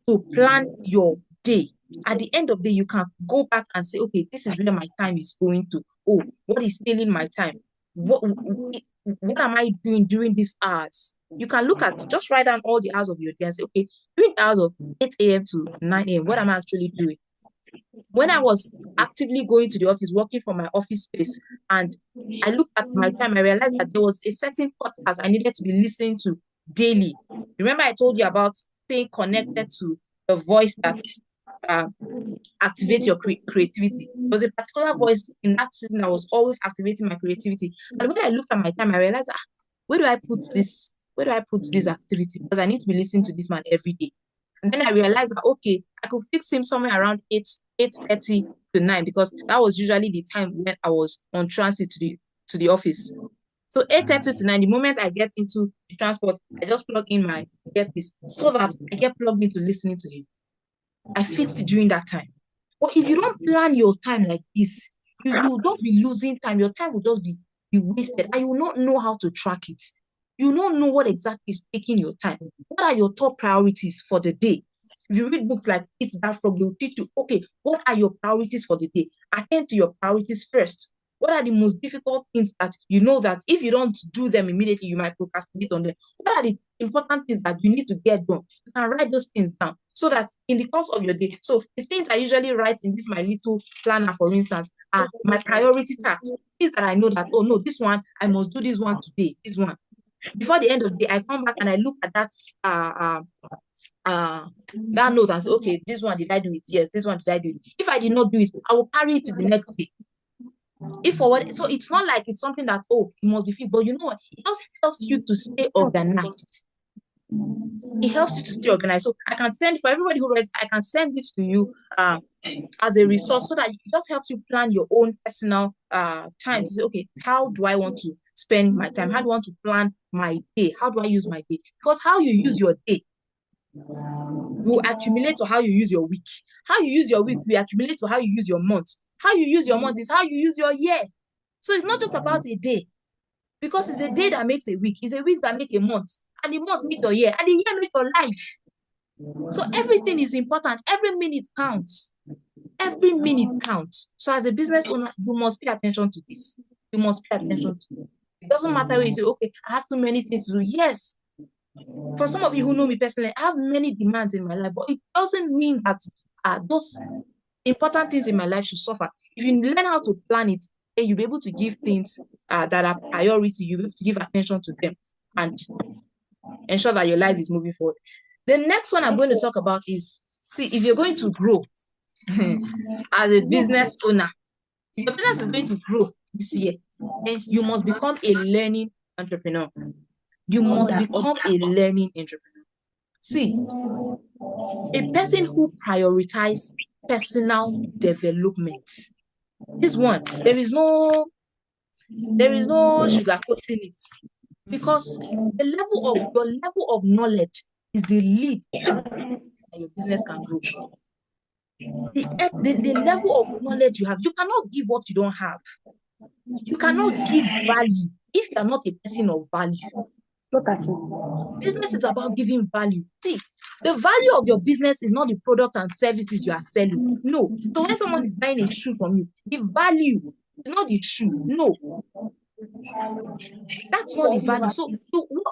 to plan your day. At the end of the day, you can go back and say, okay, this is where my time is going to. Oh, what is stealing my time? What am I doing during these hours? You can look at, just write down all the hours of your day and say, okay, during the hours of 8 a.m. to 9 a.m., what am I actually doing? When I was actively going to the office, working from my office space, and I looked at my time, I realized that there was a certain podcast I needed to be listening to daily. Remember, I told you about staying connected to the voice that uh, activates your creativity. There was a particular voice in that season that was always activating my creativity. And when I looked at my time, I realized, where do I put this? Where do I put this activity? Because I need to be listening to this man every day. And then I realized that, okay, I could fix him somewhere around 8:30 to 9, because that was usually the time when I was on transit to the office. So 8:30 to 9, the moment I get into the transport, I just plug in my earpiece so that I get plugged into listening to him. I fixed it during that time. But if you don't plan your time like this, you will just be losing time. Your time will just be wasted, and you will not know how to track it. You will not know what exactly is taking your time. What are your top priorities for the day? If you read books like It's That Frog, they'll teach you, okay, what are your priorities for the day? Attend to your priorities first. What are the most difficult things that you know that if you don't do them immediately, you might procrastinate on them? What are the important things that you need to get done? You can write those things down so that in the course of your day, so the things I usually write in this my little planner, for instance, are my priority tasks. Things that I know that, oh no, this one, I must do this one today, this one. Before the end of the day, I come back and I look at that note and say, okay, this one, did I do it? Yes, this one, did I do it? If I did not do it, I will carry it to the next day. If forward, so it's not like it's something that, oh, it must be fixed, but you know what? It just helps you to stay organized. It helps you to stay organized. So I can send, for everybody who reads, I can send it to you as a resource so that it just helps you plan your own personal time to say, okay, how do I want to spend my time? How do I want to plan my day? How do I use my day? Because how you use your day will accumulate to how you use your week. How you use your week will accumulate to how you use your month. How you use your month is how you use your year. So it's not just about a day, because it's a day that makes a week. It's a week that makes a month. And the month makes your year. And the year makes your life. So everything is important. Every minute counts. Every minute counts. So as a business owner, you must pay attention to this. You must pay attention to it. It doesn't matter when you say, okay, I have too many things to do. Yes. For some of you who know me personally, I have many demands in my life, but it doesn't mean that those important things in my life should suffer. If you learn how to plan it, then you'll be able to give things that are priority, you'll be able to give attention to them and ensure that your life is moving forward. The next one I'm going to talk about is, see, if you're going to grow as a business owner, if your business is going to grow this year, then you must become a learning entrepreneur. You must become a learning entrepreneur. See, a person who prioritizes personal development. This one, there is no sugarcoating it, because your level of knowledge is the lead that your business can grow. The level of knowledge you have, you cannot give what you don't have. You cannot give value if you are not a person of value. Look at it. Business is about giving value. See, the value of your business is not the product and services you are selling. No. So when someone is buying a shoe from you, the value is not the shoe. No. That's not the value. So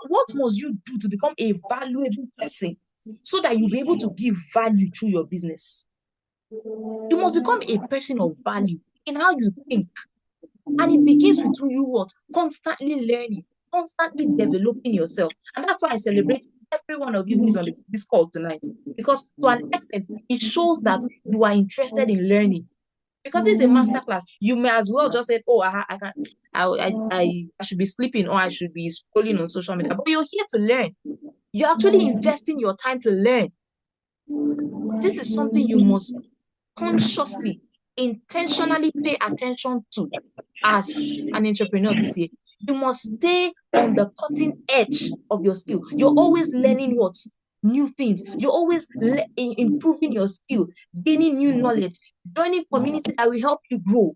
what must you do to become a valuable person so that you'll be able to give value through your business? You must become a person of value in how you think. And it begins with you what? Constantly learning, constantly developing yourself. And that's why I celebrate every one of you who is on this call tonight. Because to an extent, it shows that you are interested in learning. Because this is a masterclass. You may as well just say, oh, I should be sleeping, or I should be scrolling on social media. But you're here to learn. You're actually investing your time to learn. This is something you must consciously, intentionally pay attention to as an entrepreneur this year. You must stay on the cutting edge of your skill. You're always learning what? New things. You're always improving your skill, gaining new knowledge, joining community that will help you grow.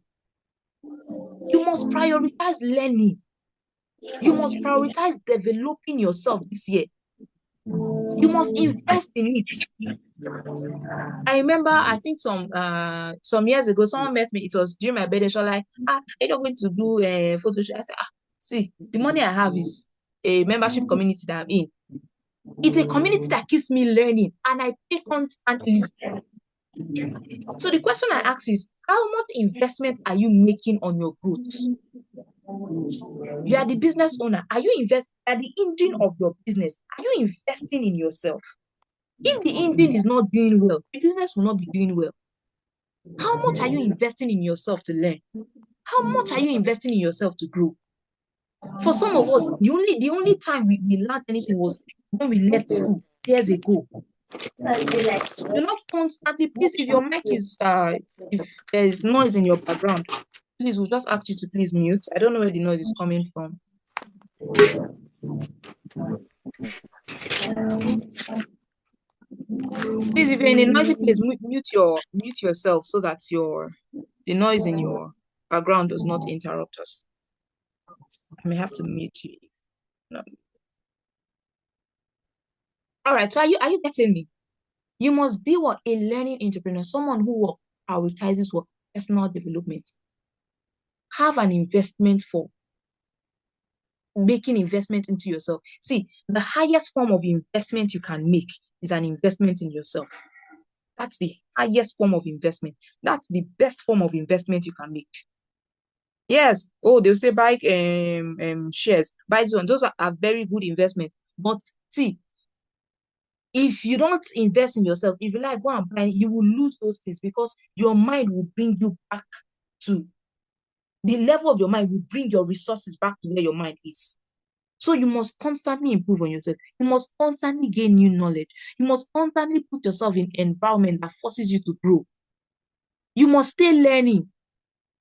You must prioritize learning. You must prioritize developing yourself this year. You must invest in it. I remember, I think some years ago, someone met me. It was during my birthday. So like, are you not going to do a photo shoot? I said, see, the money I have is a membership community that I'm in. It's a community that keeps me learning, and I pay constantly. So the question I ask is, how much investment are you making on your growth? You are the business owner. Are you at the engine of your business? Are you investing in yourself? If the engine is not doing well, the business will not be doing well. How much are you investing in yourself to learn? How much are you investing in yourself to grow? For some of us, the only time we learned anything was when we left school years ago. You're not constantly, please, if your mic is if there is noise in your background, please, we'll just ask you to please mute. I don't know where the noise is coming from. Please, if you're in a noisy place, mute yourself so that the noise in your background does not interrupt us. I may have to mute you. No. All right, so are you getting me? You must be what? A learning entrepreneur, someone who prioritizes what? Personal development. Have an investment for making investment into yourself. See, the highest form of investment you can make is an investment in yourself. That's the highest form of investment. That's the best form of investment you can make. Yes. Oh, they'll say buy shares, buy this one. Those are very good investments. But see, if you don't invest in yourself, if you like go and buy, you will lose those things because your mind will bring you back to the level of your mind, will bring your resources back to where your mind is. So you must constantly improve on yourself. You must constantly gain new knowledge. You must constantly put yourself in an environment that forces you to grow. You must stay learning.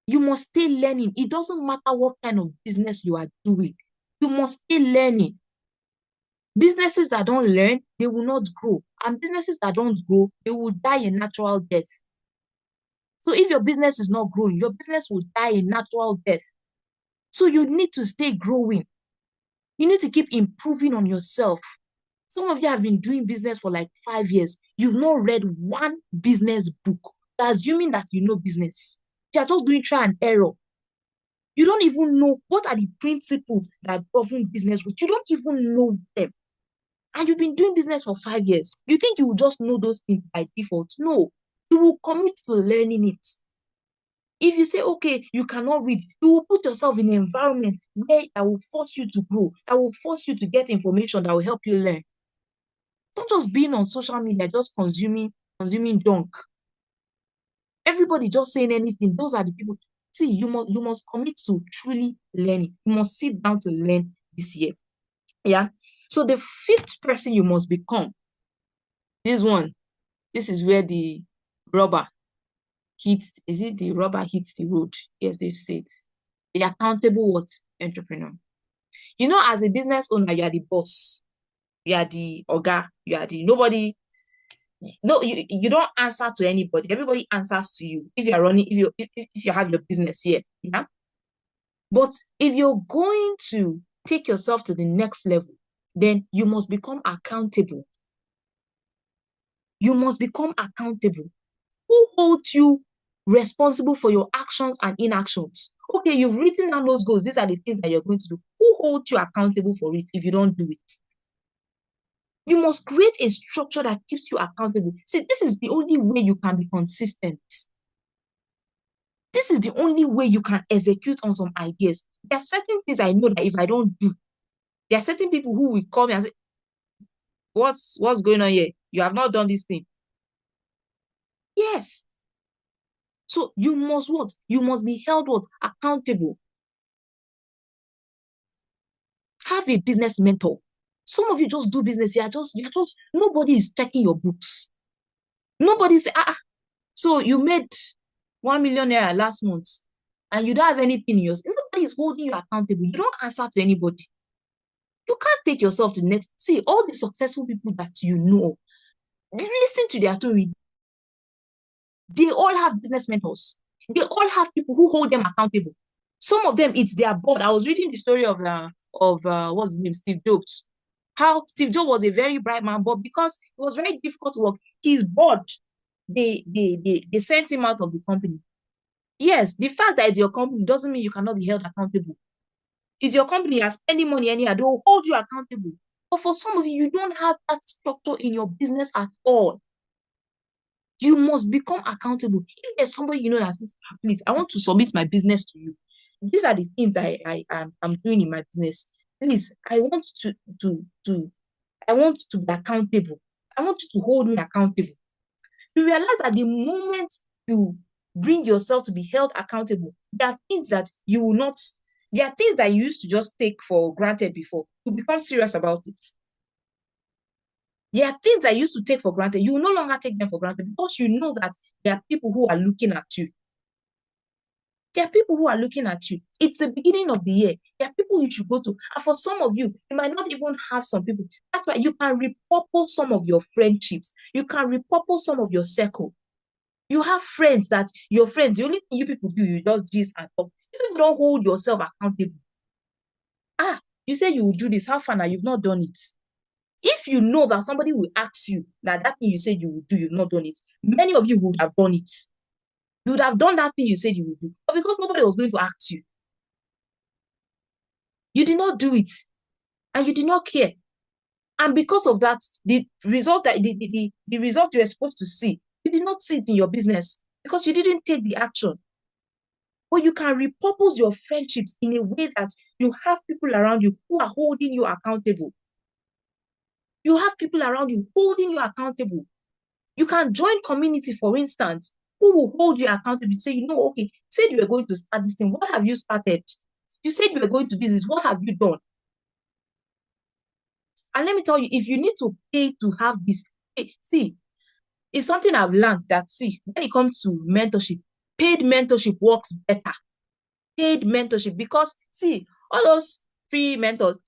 You must stay learning. It doesn't matter what kind of business you are doing. You must stay learning. Businesses that don't learn, they will not grow. And businesses that don't grow, they will die a natural death. So if your business is not growing, your business will die a natural death. So you need to stay growing. You need to keep improving on yourself. Some of you have been doing business for like 5 years. You've not read one business book. You're assuming that you know business. You're just doing trial and error. You don't even know what are the principles that govern business. You don't even know them. And you've been doing business for 5 years. You think you will just know those things by default? No. You will commit to learning it. If you say, okay, you cannot read, you will put yourself in an environment where that will force you to grow, that will force you to get information that will help you learn. Don't just being on social media, just consuming junk. Everybody just saying anything. Those are the people. See, you must commit to truly learning. You must sit down to learn this year. Yeah. So the fifth person you must become, this is where the rubber hits. Is it the rubber hits the road? Yes, they say it. The accountable what? Entrepreneur. You know, as a business owner, you are the boss. You are the oga. You are the nobody. No, you don't answer to anybody. Everybody answers to you. If you are running, if you have your business here, yeah. But if you're going to take yourself to the next level, then you must become accountable. You must become accountable. Who holds you responsible for your actions and inactions? Okay, you've written down those goals. These are the things that you're going to do. Who holds you accountable for it if you don't do it? You must create a structure that keeps you accountable. See, this is the only way you can be consistent. This is the only way you can execute on some ideas. There are certain things I know that if I don't do, there are certain people who will call me and say, what's going on here? You have not done this thing. Yes. So you must what? You must be held what? Accountable. Have a business mentor. Some of you just do business. You're just, nobody is checking your books. Nobody say, so you made 1 million naira last month. and you don't have anything in yours, nobody is holding you accountable. You don't answer to anybody. You can't take yourself to the next. See, all the successful people that you know, listen to their story. They all have business mentors. They all have people who hold them accountable. Some of them, it's their board. I was reading the story of what's his name, Steve Jobs. How Steve Jobs was a very bright man, but because it was very difficult to work, his board, they sent him out of the company. Yes, the fact that it's your company doesn't mean you cannot be held accountable. It's your company, you're spending money anyhow, they will hold you accountable. But for some of you, you don't have that structure in your business at all. You must become accountable. If there's somebody you know that says, please, I want to submit my business to you. These are the things that I'm doing in my business. Please, I want to be accountable. I want you to hold me accountable. You realize that the moment you bring yourself to be held accountable, there are things that you will not, there are things that you used to just take for granted before. You become serious about it. There are things I used to take for granted. You will no longer take them for granted because you know that there are people who are looking at you. There are people who are looking at you. It's the beginning of the year. There are people you should go to. And for some of you, you might not even have some people. That's why you can repurpose some of your friendships. You can repurpose some of your circle. You have friends that your friends, the only thing you people do, you just gist and talk. You don't hold yourself accountable. You say you will do this. How far now? You've not done it. If you know that somebody will ask you that thing you said you would do, you've not done it, many of you would have done it. You would have done that thing you said you would do. But because nobody was going to ask you, you did not do it. And you did not care. And because of that, the result the result you were supposed to see, you did not see it in your business because you didn't take the action. But you can repurpose your friendships in a way that you have people around you who are holding you accountable. You have people around you holding you accountable. You can join community, for instance, who will hold you accountable. Say, okay, you said you were going to start this thing. What have you started? You said you were going to do this. What have you done? And let me tell you, if you need to pay to have this, see, it's something I've learned that, see, when it comes to mentorship, paid mentorship works better. Paid mentorship, because, see, all those free mentors,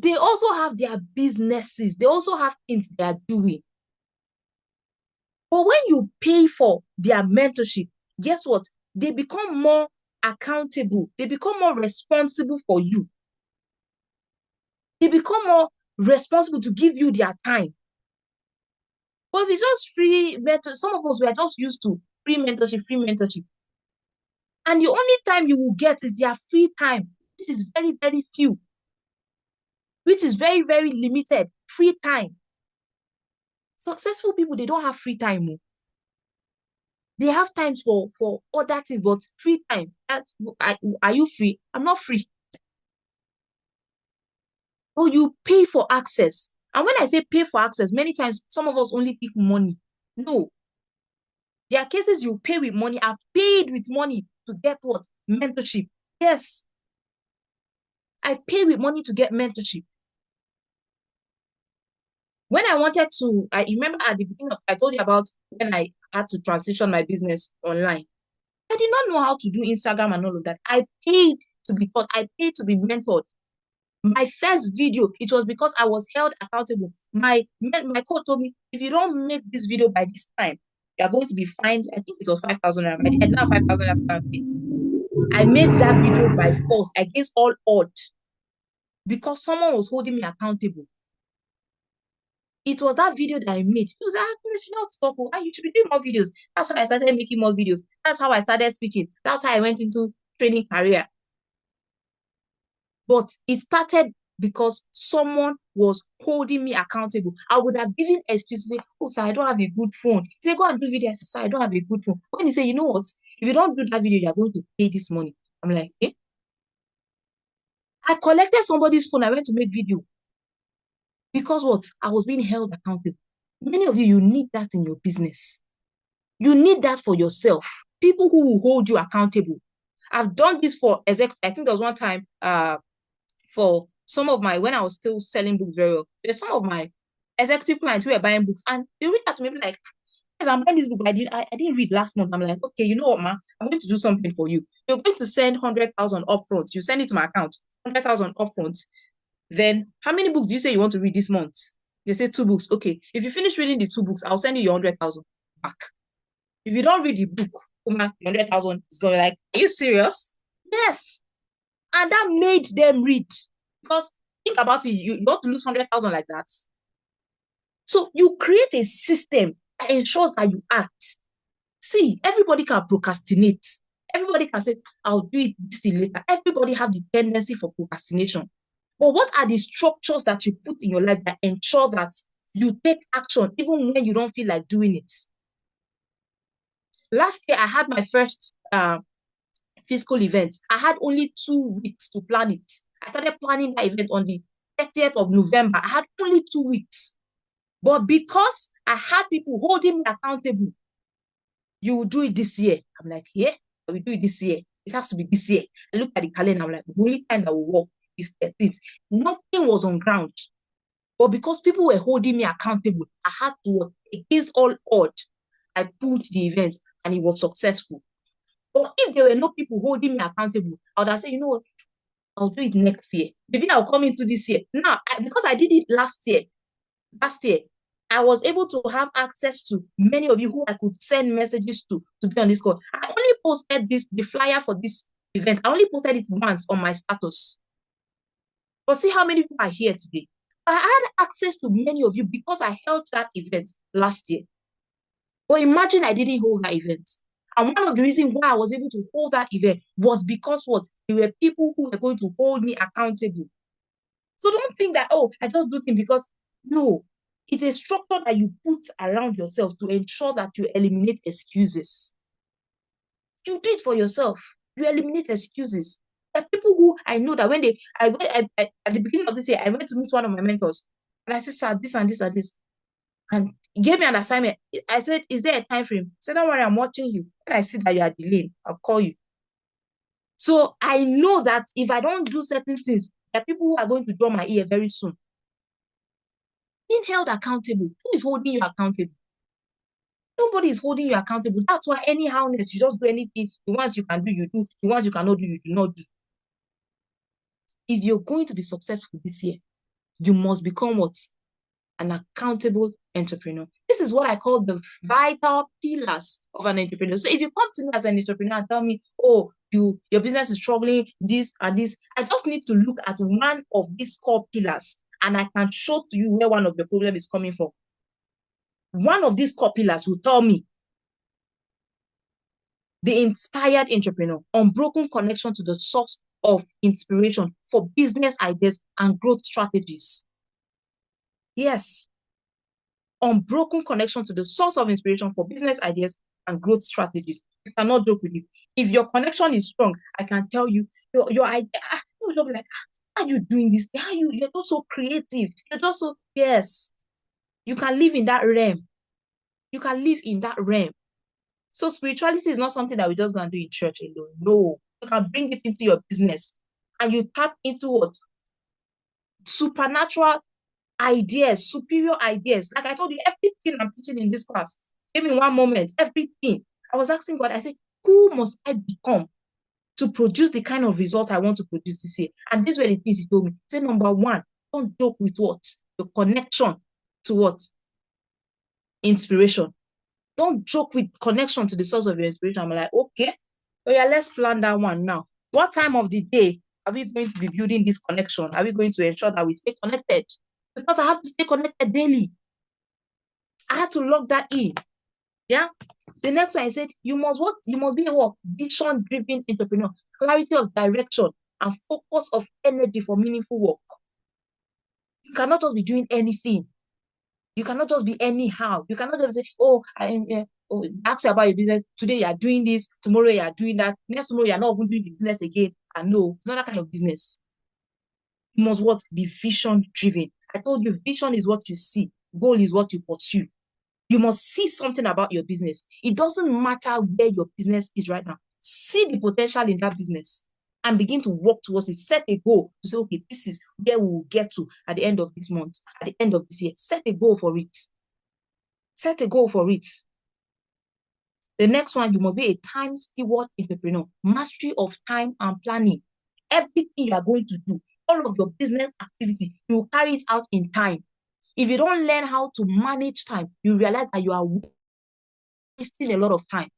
they also have their businesses. They also have things they are doing. But when you pay for their mentorship, guess what? They become more accountable. They become more responsible for you. They become more responsible to give you their time. But if it's just free mentorship, some of us were just used to free mentorship, free mentorship. And the only time you will get is their free time, which is very, very few, which is very, very limited. Free time. Successful people, they don't have free time. They have times for other things, but free time. Are you free? I'm not free. Or you pay for access. And when I say pay for access, many times some of us only think money. No. There are cases you pay with money. I've paid with money to get what? Mentorship. Yes. I pay with money to get mentorship. When I wanted to, I remember at the beginning I told you about when I had to transition my business online. I did not know how to do Instagram and all of that. I paid to be taught. I paid to be mentored. My first video, it was because I was held accountable. My coach told me, if you don't make this video by this time, you are going to be fined. I think it was 5,000. I didn't have 5,000 to pay. I made that video by force against all odds because someone was holding me accountable. It was that video that I made. It was like, you know how to talk, and you should be doing more videos. That's how I started making more videos. That's how I started speaking. That's how I went into training career. But it started because someone was holding me accountable. I would have given excuses, oh, sir, I don't have a good phone. He said, go and do video. I said, sir, I don't have a good phone. When he said, you know what? If you don't do that video, you're going to pay this money. I'm like, eh? I collected somebody's phone. I went to make video. Because what? I was being held accountable. Many of you, you need that in your business. You need that for yourself. People who will hold you accountable. I've done this for executive. I think there was one time for some of my, when I was still selling books very well, there's some of my executive clients who were buying books and they reached out to me like, I'm buying this book, but I didn't read last month. I'm like, okay, you know what, ma? I'm going to do something for you. You're going to send 100,000 upfront. You send it to my account, 100,000 upfront. Then how many books do you say you want to read this month? They say 2 books. Okay, if you finish reading the 2 books, I'll send you your 100,000 back. If you don't read the book, Uma, 100,000 is going to be like, are you serious? Yes. And that made them read. Because think about it, you want to lose 100,000 like that. So you create a system that ensures that you act. See, everybody can procrastinate. Everybody can say, I'll do it this till later. Everybody have the tendency for procrastination. But what are the structures that you put in your life that ensure that you take action even when you don't feel like doing it? Last year, I had my first physical event. I had only 2 weeks to plan it. I started planning that event on the 30th of November. I had only 2 weeks. But because I had people holding me accountable, you will do it this year. I'm like, yeah, I will do it this year. It has to be this year. I look at the calendar. I'm like, the only time that will work is 13th. Nothing was on ground. But because people were holding me accountable, I had to work against all odds. I pulled the event and it was successful. But if there were no people holding me accountable, I would have said, you know what, I'll do it next year. Maybe I'll come into this year. Now, because I did it last year, I was able to have access to many of you who I could send messages to be on this call. I only posted the flyer for this event. I only posted it once on my status. But see how many people are here today. I had access to many of you because I held that event last year. But imagine I didn't hold that event. And one of the reasons why I was able to hold that event was because what? There were people who were going to hold me accountable. So don't think that, oh, I just do things because, no. It's a structure that you put around yourself to ensure that you eliminate excuses. You do it for yourself. You eliminate excuses. There are people who I know that when at the beginning of this year, I went to meet one of my mentors and I said, sir, this and this and this. And he gave me an assignment. I said, is there a time frame? He said, don't worry, I'm watching you. When I see that you are delaying, I'll call you. So I know that if I don't do certain things, there are people who are going to draw my ear very soon. Being held accountable. Who is holding you accountable? Nobody is holding you accountable. That's why anyhowness, you just do anything. The ones you can do, you do. The ones you cannot do, you do not do. If you're going to be successful this year, you must become what? An accountable entrepreneur. This is what I call the vital pillars of an entrepreneur. So if you come to me as an entrepreneur and tell me, oh, your business is struggling, this and this, I just need to look at one of these core pillars and I can show to you where one of the problem is coming from. One of these core pillars will tell me the inspired entrepreneur, unbroken connection to the source of inspiration for business ideas and growth strategies. Yes, unbroken connection to the source of inspiration for business ideas and growth strategies. You cannot joke with it. If your connection is strong, I can tell you your idea. You'll be like, how are you doing this? You're just so creative. You're just so, yes. You can live in that realm. You can live in that realm. So spirituality is not something that we just go and do in church alone. No, you can bring it into your business and you tap into what? Supernatural ideas, superior ideas. Like I told you, everything I'm teaching in this class, give me one moment, everything. I was asking God, I said, who must I become to produce the kind of result I want to produce this year? And these were the things he told me. He said, number one, don't joke with what? Your connection to what? Inspiration. Don't joke with connection to the source of your inspiration. I'm like, okay, oh yeah, let's plan that one now. What time of the day are we going to be building this connection? Are we going to ensure that we stay connected? Because I have to stay connected daily. I had to log that in. Yeah. The next one I said, you must what? You must be a what? Vision-driven entrepreneur, clarity of direction, and focus of energy for meaningful work. You cannot just be doing anything. You cannot just be anyhow. You cannot just say, oh, ask you about your business. Today you are doing this. Tomorrow you are doing that. Next tomorrow you are not even doing the business again. And no, it's not that kind of business. You must what? Be vision driven. I told you, vision is what you see. Goal is what you pursue. You must see something about your business. It doesn't matter where your business is right now. See the potential in that business and begin to work towards it. Set a goal to say, okay, this is where we will get to at the end of this month, at the end of this year. Set a goal for it. Set a goal for it. The next one, you must be a time steward entrepreneur. Mastery of time and planning. Everything you are going to do, all of your business activity, you carry it out in time. If you don't learn how to manage time, you realize that you are wasting a lot of time.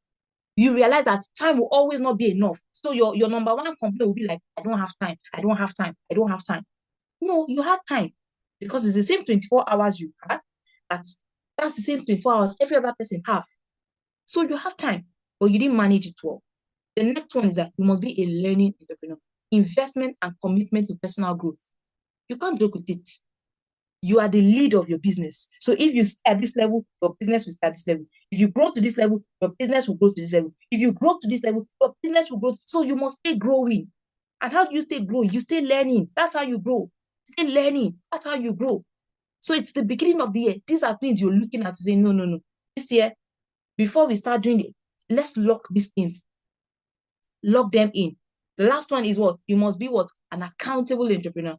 You realize that time will always not be enough. So your number one complaint will be like, I don't have time, I don't have time, I don't have time. No, you had time because it's the same 24 hours you had. That's the same 24 hours every other person have. So you have time, but you didn't manage it well. The next one is that you must be a learning entrepreneur. Investment and commitment to personal growth. You can't joke with it. You are the lead of your business. So if you stay at this level, your business will stay at this level. If you grow to this level, your business will grow to this level. If you grow to this level, your business will grow. So you must stay growing. And how do you stay growing? You stay learning. That's how you grow. Stay learning. That's how you grow. So it's the beginning of the year. These are things you're looking at saying, no, no, no. This year, before we start doing it, let's lock these things. Lock them in. The last one is what? You must be what? An accountable entrepreneur.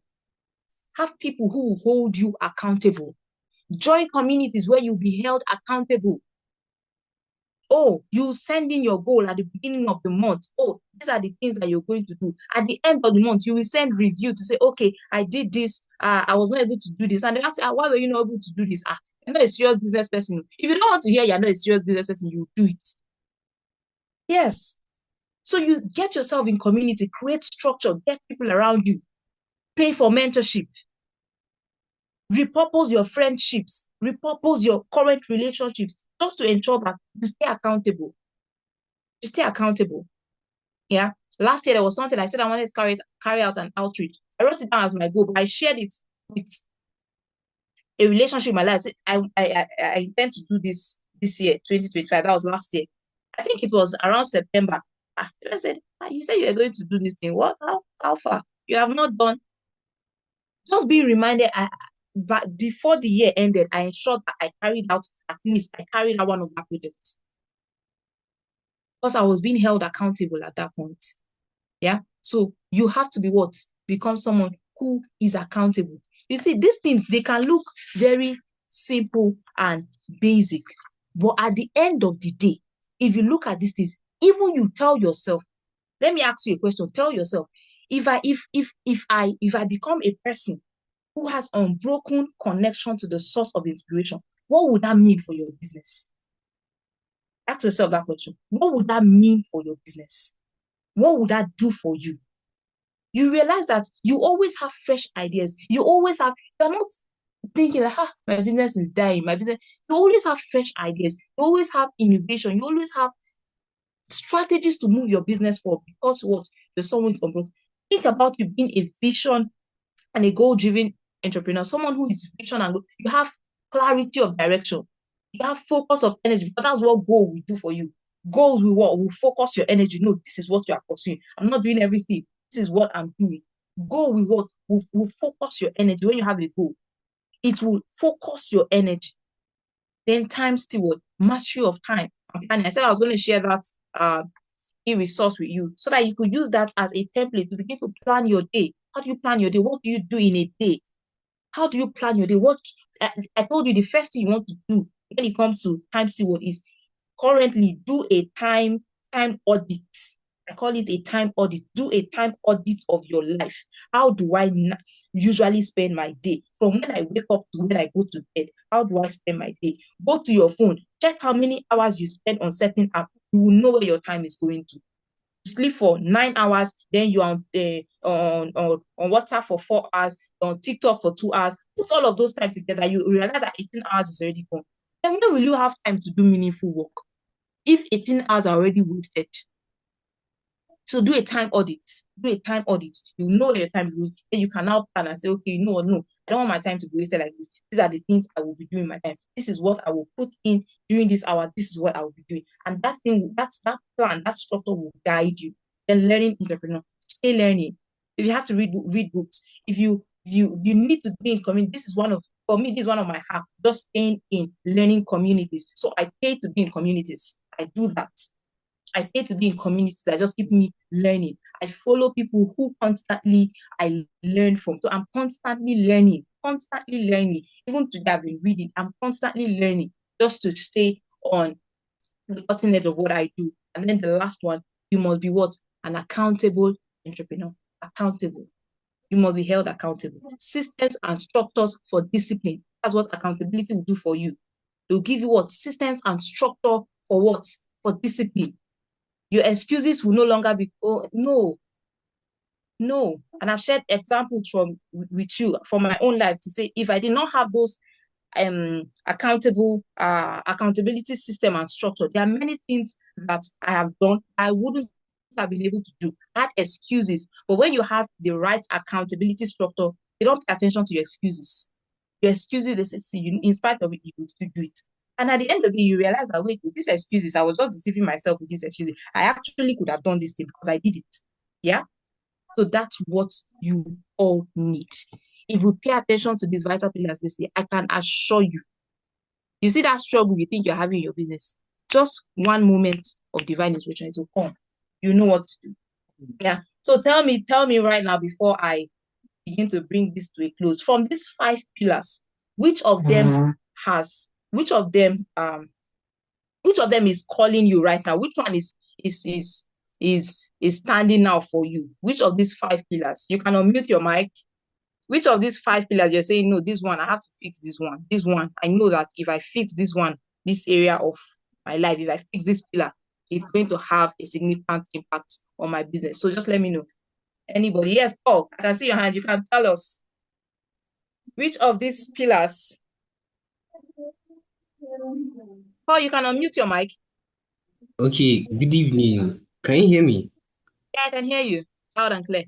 Have people who will hold you accountable. Join communities where you'll be held accountable. Oh, you send in your goal at the beginning of the month. Oh, these are the things that you're going to do. At the end of the month, you will send review to say, okay, I did this. I was not able to do this. And they ask, why were you not able to do this? You're not a serious business person. If you don't want to hear you're not a serious business person, you do it. Yes. So you get yourself in community, create structure, get people around you, pay for mentorship, repurpose your friendships, repurpose your current relationships, just to ensure that you stay accountable. You stay accountable. Yeah. Last year, there was something I said I wanted to carry out an outreach. I wrote it down as my goal, but I shared it with a relationship in my life. I intend to do this year, 2025. That was last year. I think it was around September. I said, you said you were going to do this thing. What? How far? You have not done. Just being reminded, but before the year ended, I ensured that I carried out one of my projects. Because I was being held accountable at that point. Yeah. So you have to be what? Become someone who is accountable. You see, these things, they can look very simple and basic. But at the end of the day, if you look at these things, even you tell yourself, let me ask you a question. Tell yourself, if I become a person who has unbroken connection to the source of inspiration, what would that mean for your business? Ask yourself that question. What would that mean for your business? What would that do for you? You realize that you always have fresh ideas. You're not thinking like, my business is dying. You always have fresh ideas. You always have innovation. You always have strategies to move your business forward because what? You're someone from growth. Think about you being a vision and a goal-driven entrepreneur, someone who is vision and goal. You have clarity of direction. You have focus of energy. But that's what goal will do for you. Goals will what? Will focus your energy. No, this is what you are pursuing. I'm not doing everything. This is what I'm doing. Goal will what? Will focus your energy. When you have a goal, it will focus your energy. Then time steward, mastery of time. And I said I was going to share that e-resource with you so that you could use that as a template to begin to plan your day. How do you plan your day? What do you do in a day? How do you plan your day? I told you the first thing you want to do when it comes to time steward is currently do a time audit. I call it a time audit. Do a time audit of your life. How do I usually spend my day? From when I wake up to when I go to bed, how do I spend my day? Go to your phone. Check how many hours you spend on certain app. You will know where your time is going to. You sleep for 9 hours, then you're on WhatsApp for 4 hours, on TikTok for 2 hours. Put all of those time together, you realize that 18 hours is already gone. Then when will you have time to do meaningful work? If 18 hours are already wasted. So do a time audit. Do a time audit. You know where your time is going. Then you can now plan and say, okay, no, I don't want my time to be wasted like this. These are the things I will be doing my time. This is what I will put in during this hour. This is what I will be doing. And that plan, that structure will guide you. Then learning entrepreneur. Stay learning. If you have to read books, if you need to be in community, for me, this is one of my hacks, just staying in learning communities. So I pay to be in communities. I do that. I pay to be in communities that just keep me learning. I follow people who constantly I learn from. So I'm constantly learning. Even today I've been reading. I'm constantly learning just to stay on the cutting edge of what I do. And then the last one, you must be what? An accountable entrepreneur. Accountable. You must be held accountable. Systems and structures for discipline. That's what accountability will do for you. They'll give you what? Systems and structure for what? For discipline. Your excuses will no longer be, oh, no, no. And I've shared examples with you from my own life to say, if I did not have those accountability system and structure, there are many things that I have done I wouldn't have been able to do. I had excuses, but when you have the right accountability structure, they don't pay attention to your excuses. Your excuses, they say, see, you, in spite of it, you will still do it. And at the end of the day, you realize that wait, with these excuses, I was just deceiving myself with these excuses. I actually could have done this thing because I did it. Yeah. So that's what you all need. If we pay attention to these vital pillars this year, I can assure you, you see that struggle you think you're having in your business, just one moment of divine inspiration, it will come. You know what to do. Yeah. So tell me right now before I begin to bring this to a close. From these 5 pillars, which of them has, which of them is calling you right now? Which one is is is standing now for you? Which of these 5 pillars? You can unmute your mic. Which of these 5 pillars you're saying, no, this one, I have to fix this one. This one, I know that if I fix this one, this area of my life, if I fix this pillar, it's going to have a significant impact on my business. So just let me know. Anybody? Yes, Paul, I can see your hand. You can tell us which of these pillars. Paul, you can unmute your mic. Okay, good evening. Can you hear me? Yeah, I can hear you loud and clear.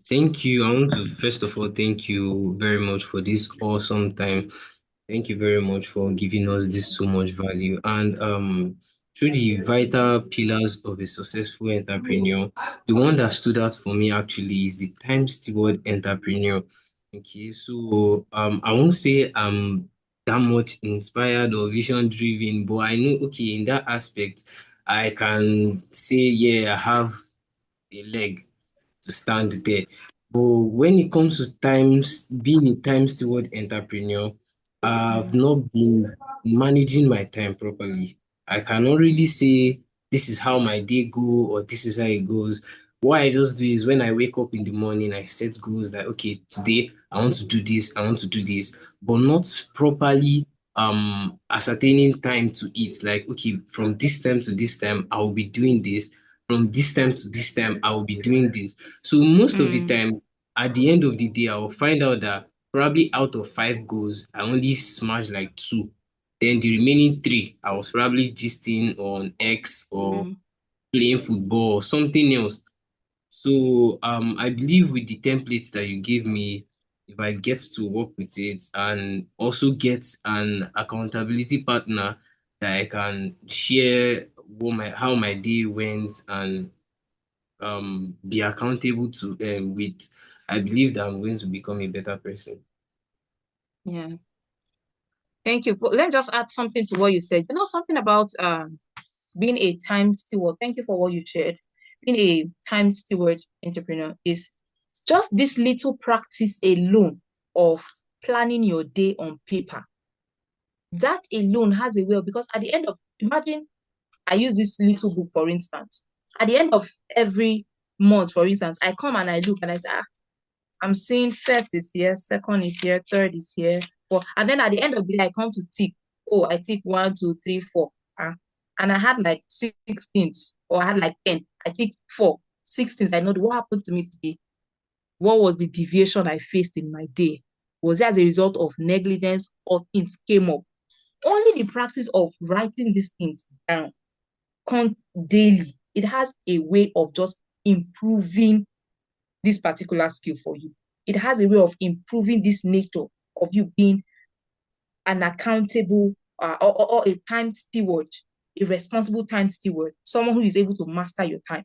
Thank you. I want to first of all thank you very much for this awesome time. Thank you very much for giving us this so much value. And through the vital pillars of a successful entrepreneur, the one that stood out for me actually is the time steward entrepreneur. Okay, so I won't say I'm that much inspired or vision driven, but I know okay in that aspect I can say yeah I have a leg to stand there. But when it comes to times being a time steward entrepreneur, I've not been managing my time properly. I cannot really say this is how my day go or this is how it goes. What I just do is when I wake up in the morning, I set goals like okay, today I want to do this, I want to do this, but not properly ascertaining time to eat. Like okay, from this time to this time, I will be doing this. From this time to this time, I will be doing this. So most of the time, at the end of the day, I will find out that probably out of 5 goals, I only smashed like 2. Then the remaining 3, I was probably gisting on X or playing football or something else. So I believe with the templates that you gave me, if I get to work with it and also get an accountability partner that I can share how my day went and be accountable to with, I believe that I'm going to become a better person. Yeah. Thank you. Let me just add something to what you said. You know something about being a time steward. Thank you for what you shared. Being a time steward entrepreneur is just this little practice alone of planning your day on paper. That alone has a way of, because at the end of, imagine I use this little book, for instance. At the end of every month, for instance, I come and I look and I say, I'm seeing first is here, second is here, third is here, four. And then at the end of the day, I come to tick. Oh, I tick 1, 2, 3, 4. And I had like 6 things, or I had like 10. I ticked 4, 6 things. I know what happened to me today. What was the deviation I faced in my day? Was it as a result of negligence or things came up? Only the practice of writing these things down daily, it has a way of just improving this particular skill for you. It has a way of improving this nature of you being an accountable or a time steward, a responsible time steward, someone who is able to master your time.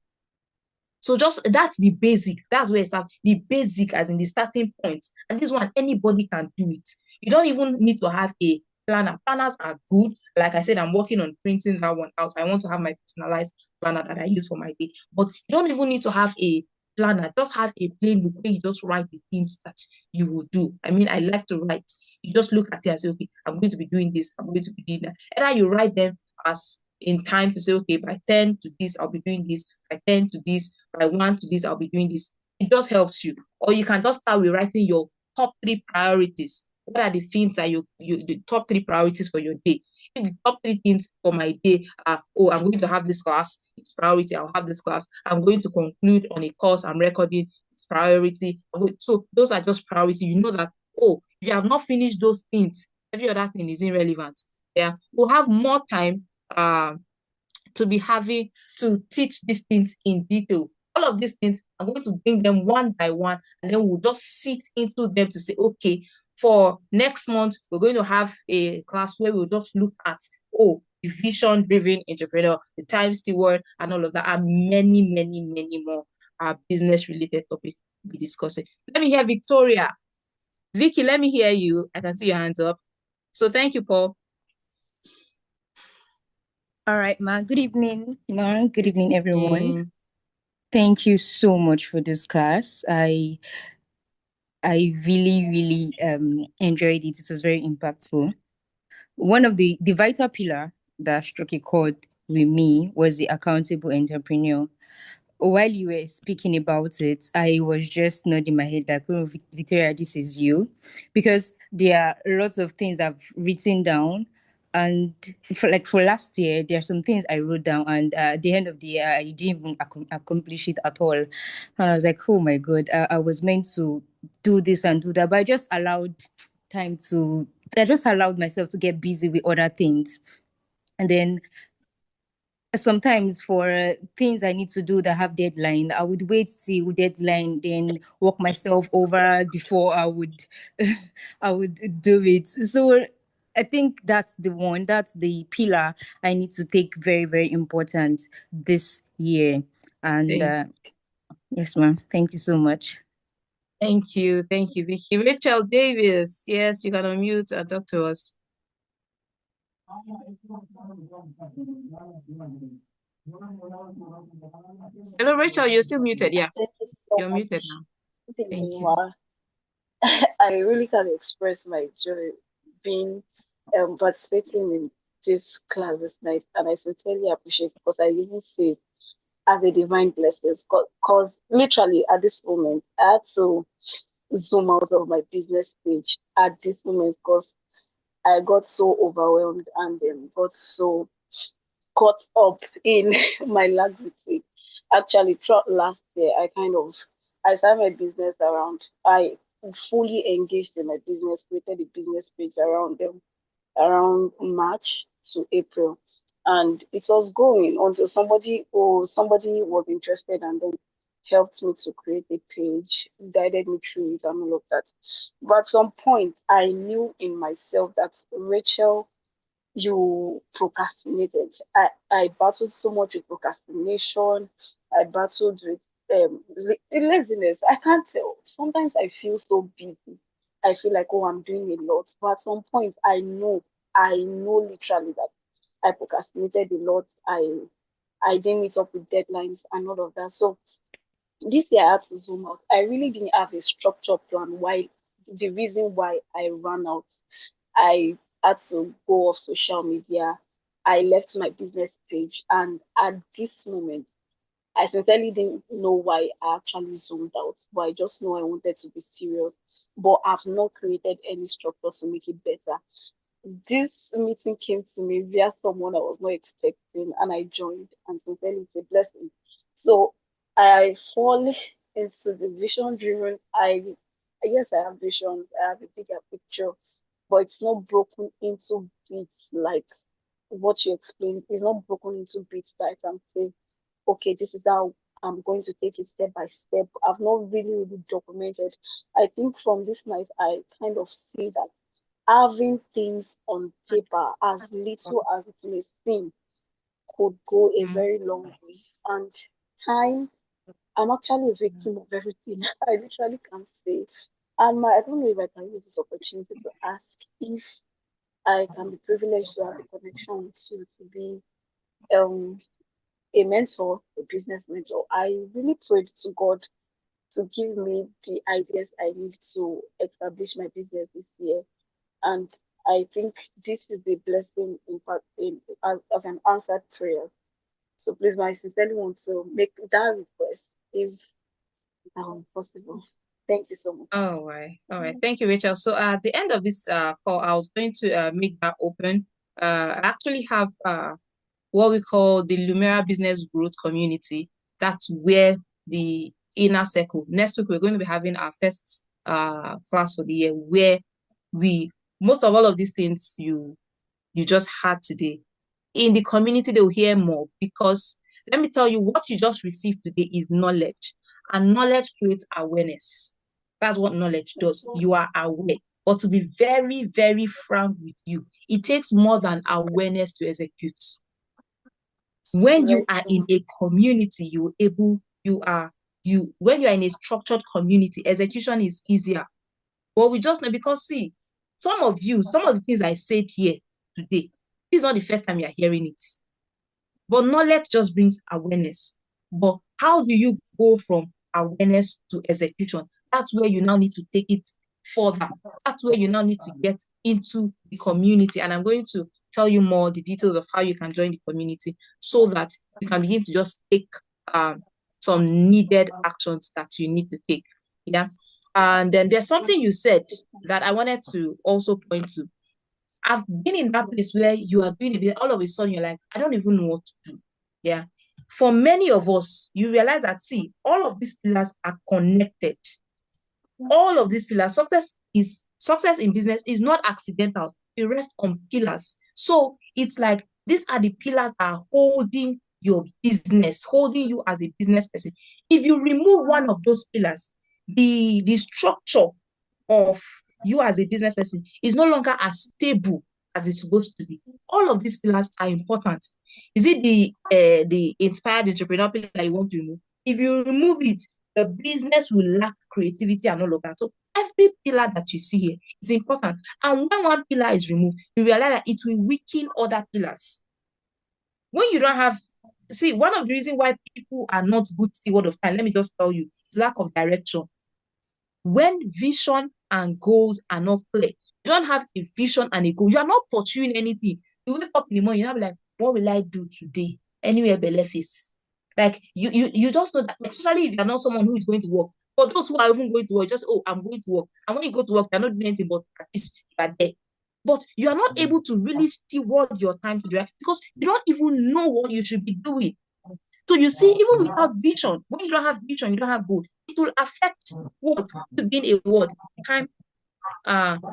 So just that's the basic. That's where it starts. The basic as in the starting point. And this one, anybody can do it. You don't even need to have a planner. Planners are good. Like I said, I'm working on printing that one out. I want to have my personalized planner that I use for my day. But you don't even need to have a planner. Just have a plain book where you just write the things that you will do. I mean, I like to write. You just look at it and say, okay, I'm going to be doing this. I'm going to be doing that. Either you write them as in time to say, okay, by 10 to this, I'll be doing this, by 10 to this, by 1 to this, I'll be doing this. It just helps you. Or you can just start with writing your top 3 priorities. What are the things that the top 3 priorities for your day? If the top 3 things for my day are, oh, I'm going to have this class, it's priority, I'll have this class. I'm going to conclude on a course I'm recording, it's priority. So those are just priority. You know that, oh, if you have not finished those things, every other thing is irrelevant. Yeah, we'll have more time to be having to teach these things in detail. All of these things, I'm going to bring them one by one, and then we'll just sit into them to say, okay, for next month, we're going to have a class where we'll just look at, oh, the vision-driven entrepreneur, the time steward, and all of that, and many, many, many more business-related topics we'll be discussing. Let me hear Victoria. Vicky, let me hear you. I can see your hands up. So thank you, Paul. All right, Ma. Good evening, Ma. Good evening, everyone. Thank you so much for this class. I really, really enjoyed it. It was very impactful. One of the vital pillar that struck a chord with me was the accountable entrepreneur. While you were speaking about it, I was just nodding my head like, oh, Victoria, this is you. Because there are lots of things I've written down. And for last year, there are some things I wrote down. And at the end of the year, I didn't even accomplish it at all. And I was like, oh my God, I was meant to do this and do that. But I just allowed myself to get busy with other things. And then sometimes for things I need to do that have deadline, I would wait till deadline, then walk myself over before I would I would do it. So I think that's the pillar I need to take very, very important this year. And yes, ma'am. Thank you so much. Thank you, Vicky. Rachel Davis, yes, you can unmute and talk to us. Hello, Rachel, you're still muted. Yeah, Thank you so you're muted much. now. Good Thank evening, you. Ma. I really can't express my joy being participating in this class this night, and I sincerely appreciate it because I really see it as a divine blessing. Because literally at this moment, I had to zoom out of my business page at this moment because I got so overwhelmed and got so caught up in my laxity. Actually, throughout last year, I started my business around. I fully engaged in my business, created a business page around them around March to April, and it was going until somebody was interested and then helped me to create a page, guided me through it and all of that. But at some point, I knew in myself that Rachel, you procrastinated. I battled so much with procrastination. I battled with laziness. I can't tell. Sometimes I feel so busy. I feel like, oh, I'm doing a lot. But at some point, I know literally that I procrastinated a lot. I didn't meet up with deadlines and all of that. So this year I had to zoom out. I really didn't have a structured plan. Why the reason why I ran out, I had to go off social media. I left my business page, and at this moment, I sincerely didn't know why I actually zoomed out. But I just know I wanted to be serious. But I've not created any structure to make it better. This meeting came to me via someone I was not expecting, and I joined, and sincerely, it's a blessing. So I fall into the vision driven. Yes, I have visions, I have a bigger picture, but it's not broken into bits like what you explained. It's not broken into bits that I can say, okay, this is how I'm going to take it step by step. I've not really documented. I think from this night, I kind of see that having things on paper, as little as it may seem, could go a very long way. And time, I'm actually a victim of everything. I literally can't say. And I don't know if I can use this opportunity to ask if I can be privileged to have a connection with you to be um, a mentor, a business mentor. I really prayed to God to give me the ideas I need to establish my business this year. And I think this is a blessing in fact as an answered prayer. So please, I sincerely want to make that request if possible. Thank you so much. All right. All right. Thank you, Rachel. So at the end of this call, I was going to make that open. I actually have what we call the Lumera Business Growth Community. That's where the inner circle. Next week, we're going to be having our first class for the year where we, most of all of these things you just had today. In the community, they will hear more because let me tell you, what you just received today is knowledge, and knowledge creates awareness. That's what knowledge does. You are aware. But to be very, very frank with you, it takes more than awareness to execute. When you are in a community, when you are in a structured community, execution is easier. But we just know because see, some of the things I said here today, this is not the first time you're hearing it. But knowledge just brings awareness. But how do you go from awareness to execution? That's where you now need to take it further. That's where you now need to get into the community. And I'm going to tell you more the details of how you can join the community so that you can begin to just take some needed actions that you need to take. Yeah. And then there's something you said that I wanted to also point to. I've been in that place where you are doing a bit, all of a sudden you're like, I don't even know what to do. Yeah. For many of us, you realize that, see, all of these pillars are connected. All of these pillars, success in business is not accidental. It rests on pillars. So it's like these are the pillars that are holding your business, holding you as a business person. If you remove one of those pillars, the structure of you as a business person is no longer as stable as it's supposed to be. All of these pillars are important. Is it the inspired entrepreneur pillar that you want to remove? If you remove it, the business will lack creativity and all of that. So every pillar that you see here is important. And when one pillar is removed, you realize that it will weaken other pillars. When you don't have, see, one of the reasons why people are not good steward of time, let me just tell you, is lack of direction. When vision and goals are not clear, you don't have a vision and a goal, you are not pursuing anything. You wake up in the morning, you're not like, what will I do today? Anywhere belle face. Like you just know that, especially if you're not someone who is going to work. For those who are even going to work, just I'm going to work. And when you go to work, you're not doing anything but at least you are there. But you are not able to really steward your time to do that because you don't even know what you should be doing. So you see, even without vision, when you don't have vision, you don't have goal, it will affect what you being a word time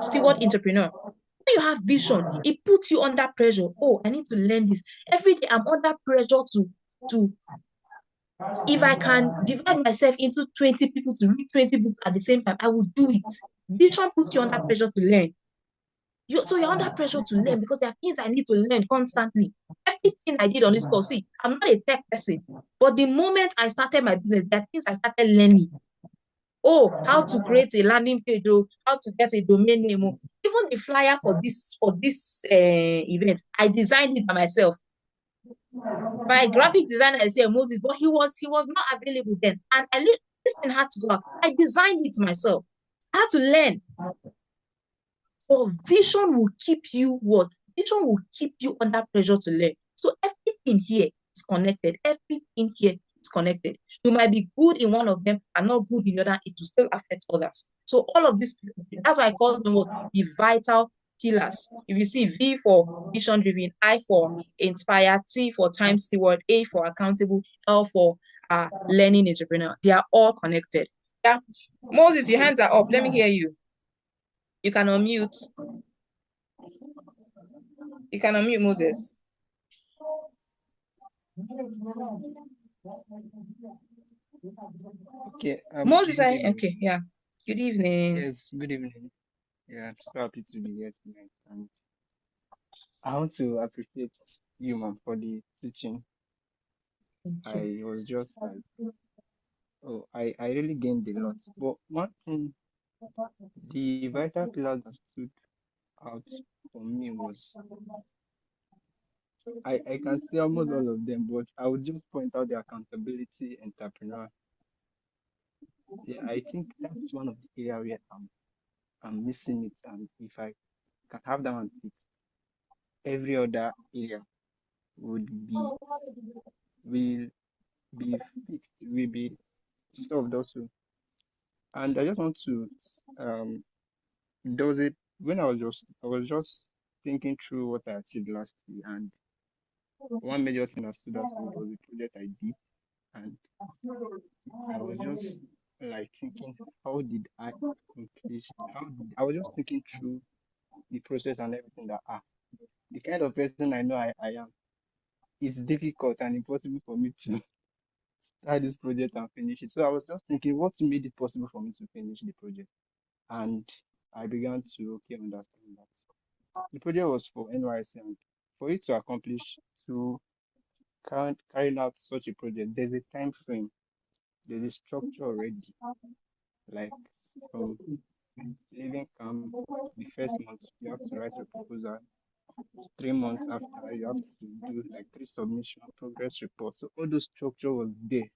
steward entrepreneur. When you have vision, it puts you under pressure. Oh, I need to learn this. Every day I'm under pressure to if I can divide myself into 20 people to read 20 books at the same time, I will do it. Vision puts you under pressure to learn. So you're under pressure to learn because there are things I need to learn constantly. Everything I did on this course, see, I'm not a tech person, but the moment I started my business, there are things I started learning. Oh, how to create a landing page, oh, how to get a domain name. Oh. Even the flyer for this event, I designed it by myself. My graphic designer is here, Moses, but he was not available then. And this thing had to go out. I designed it myself. I had to learn. But vision will keep you what? Vision will keep you under pressure to learn. So everything here is connected. Everything here is connected. You might be good in one of them and not good in the other. It will still affect others. So all of this, that's why I call them what? The vital pillars. If you see V for vision driven, I for inspired, T for time steward, A for accountable, L for learning entrepreneur. They are all connected. Yeah. Moses, your hands are up. Let me hear you. You can unmute. You can unmute Moses. Okay. Moses, Good evening. okay, yeah. Good evening. Yes, good evening. Yeah, so happy to be here tonight. And I want to appreciate you, ma'am, for the teaching. Thank you. I was just like, oh, I really gained a lot. But one thing, the vital pillar that stood out for me was I can see almost all of them, but I would just point out the accountability entrepreneur. Yeah, I think that's one of the area where I'm missing it. And if I can have that one fixed, every other area would be will be fixed, will be solved also. And I just want to there was a when I was just thinking through what I achieved last year, and one major thing that stood out to me was the project I did, and I was just like thinking, how did I accomplish? I was just thinking through the process and everything that the kind of person I know I am, it's difficult and impossible for me to start this project and finish it. So I was just thinking, what made it possible for me to finish the project? And I began to understand that the project was for NYC, and for it to accomplish to carrying out such a project, there's a time frame, there's a structure already. Like from leaving camp, the first month you have to write your proposal. 3 months after, you have to do like pre-submission, progress report. So all those structure was there.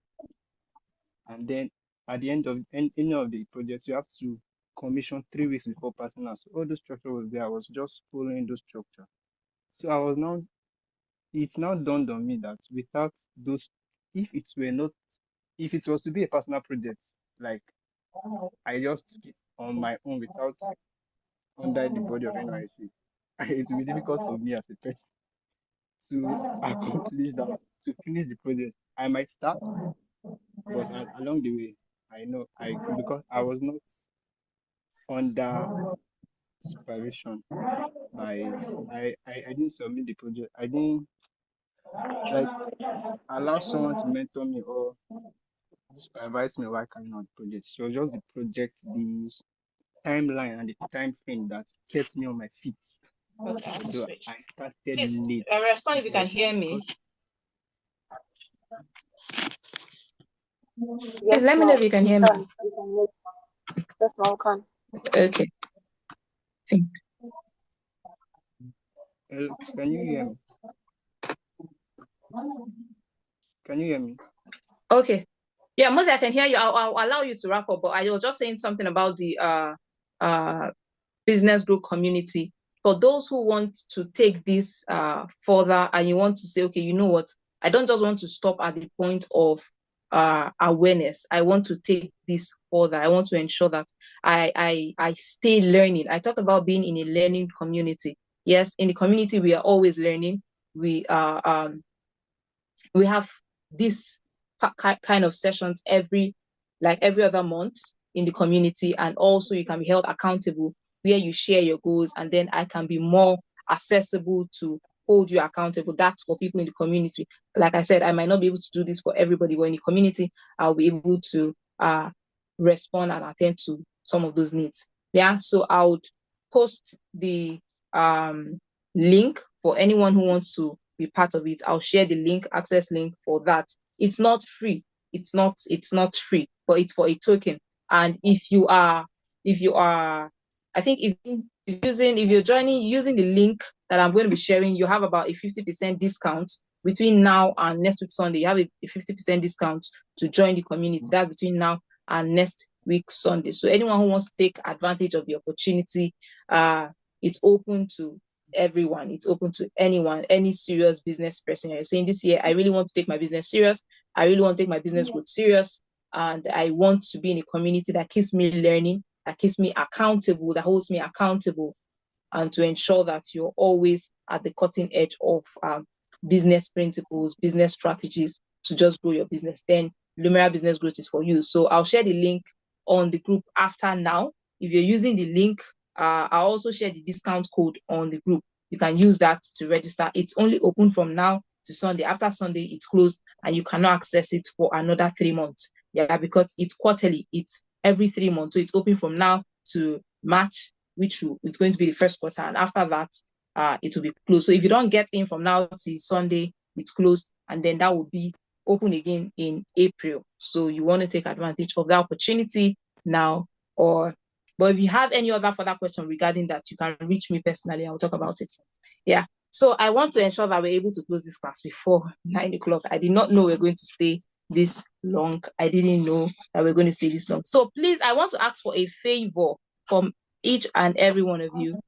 And then at the end of any of the projects, you have to commission 3 weeks before passing out. So all those structure was there. I was just following those structure. So I was now it's now dawned on me that without those, if it were not, if it was to be a personal project, like I just took it on my own without under the body of NYC, it will be difficult for me as a person to accomplish that, to finish the project. I might start, but along the way, I know I could, because I was not under supervision by, I didn't submit the project. I didn't like allow someone to mentor me or supervise me while carrying out the project. So just the project, the timeline and the time frame that kept me on my feet. Okay, I'm So switch. I started Please late, respond if you can but hear me. because Please Yes, let me know ma'am. if you can We hear me. can. We can hear. Yes, ma'am. We can. Okay. Think. can you hear me? Can you hear me? Okay. Yeah, mostly I can hear you. I'll allow you to wrap up, but I was just saying something about the uh business group community. For those who want to take this further and you want to say, okay, you know what, I don't just want to stop at the point of awareness. I want to take this further. I want to ensure that I stay learning. I talked about being in a learning community. Yes, in the community we are always learning. We have this kind of sessions every other month in the community, and also you can be held accountable where you share your goals, and then I can be more accessible to hold you accountable. That's for people in the community. Like I said, I might not be able to do this for everybody, but in the community I'll be able to respond and attend to some of those needs. Yeah, so I would post the link for anyone who wants to be part of it. I'll share the link, access link for that. It's not free. It's not free, but it's for a token. And if you are, I think if you're joining using the link that I'm going to be sharing, you have about a 50% discount between now and next week Sunday. You have a 50% discount to join the community. That's between now and next week Sunday. So anyone who wants to take advantage of the opportunity, it's open to everyone. It's open to anyone, any serious business person. You're saying this year, I really want to take my business serious. I really want to take my business growth serious. And I want to be in a community that keeps me learning, that keeps me accountable, that holds me accountable, and to ensure that you're always at the cutting edge of business principles, business strategies to just grow your business. Then Lumira Business Growth is for you. So I'll share the link on the group after now. If you're using the link, I'll also share the discount code on the group. You can use that to register. It's only open from now to Sunday. After Sunday, it's closed and you cannot access it for another 3 months. Yeah, because it's quarterly. It's every 3 months. So it's open from now to March, it's going to be the first quarter, and after that it will be closed. So if you don't get in from now to Sunday, it's closed, and then that will be open again in April. So you want to take advantage of that opportunity now. But if you have any other further question regarding that, you can reach me personally. I'll talk about it. Yeah, so I want to ensure that we're able to close this class before 9 o'clock. I did not know we're going to stay this long. I didn't know that we're going to stay this long. So please, I want to ask for a favor from each and every one of you.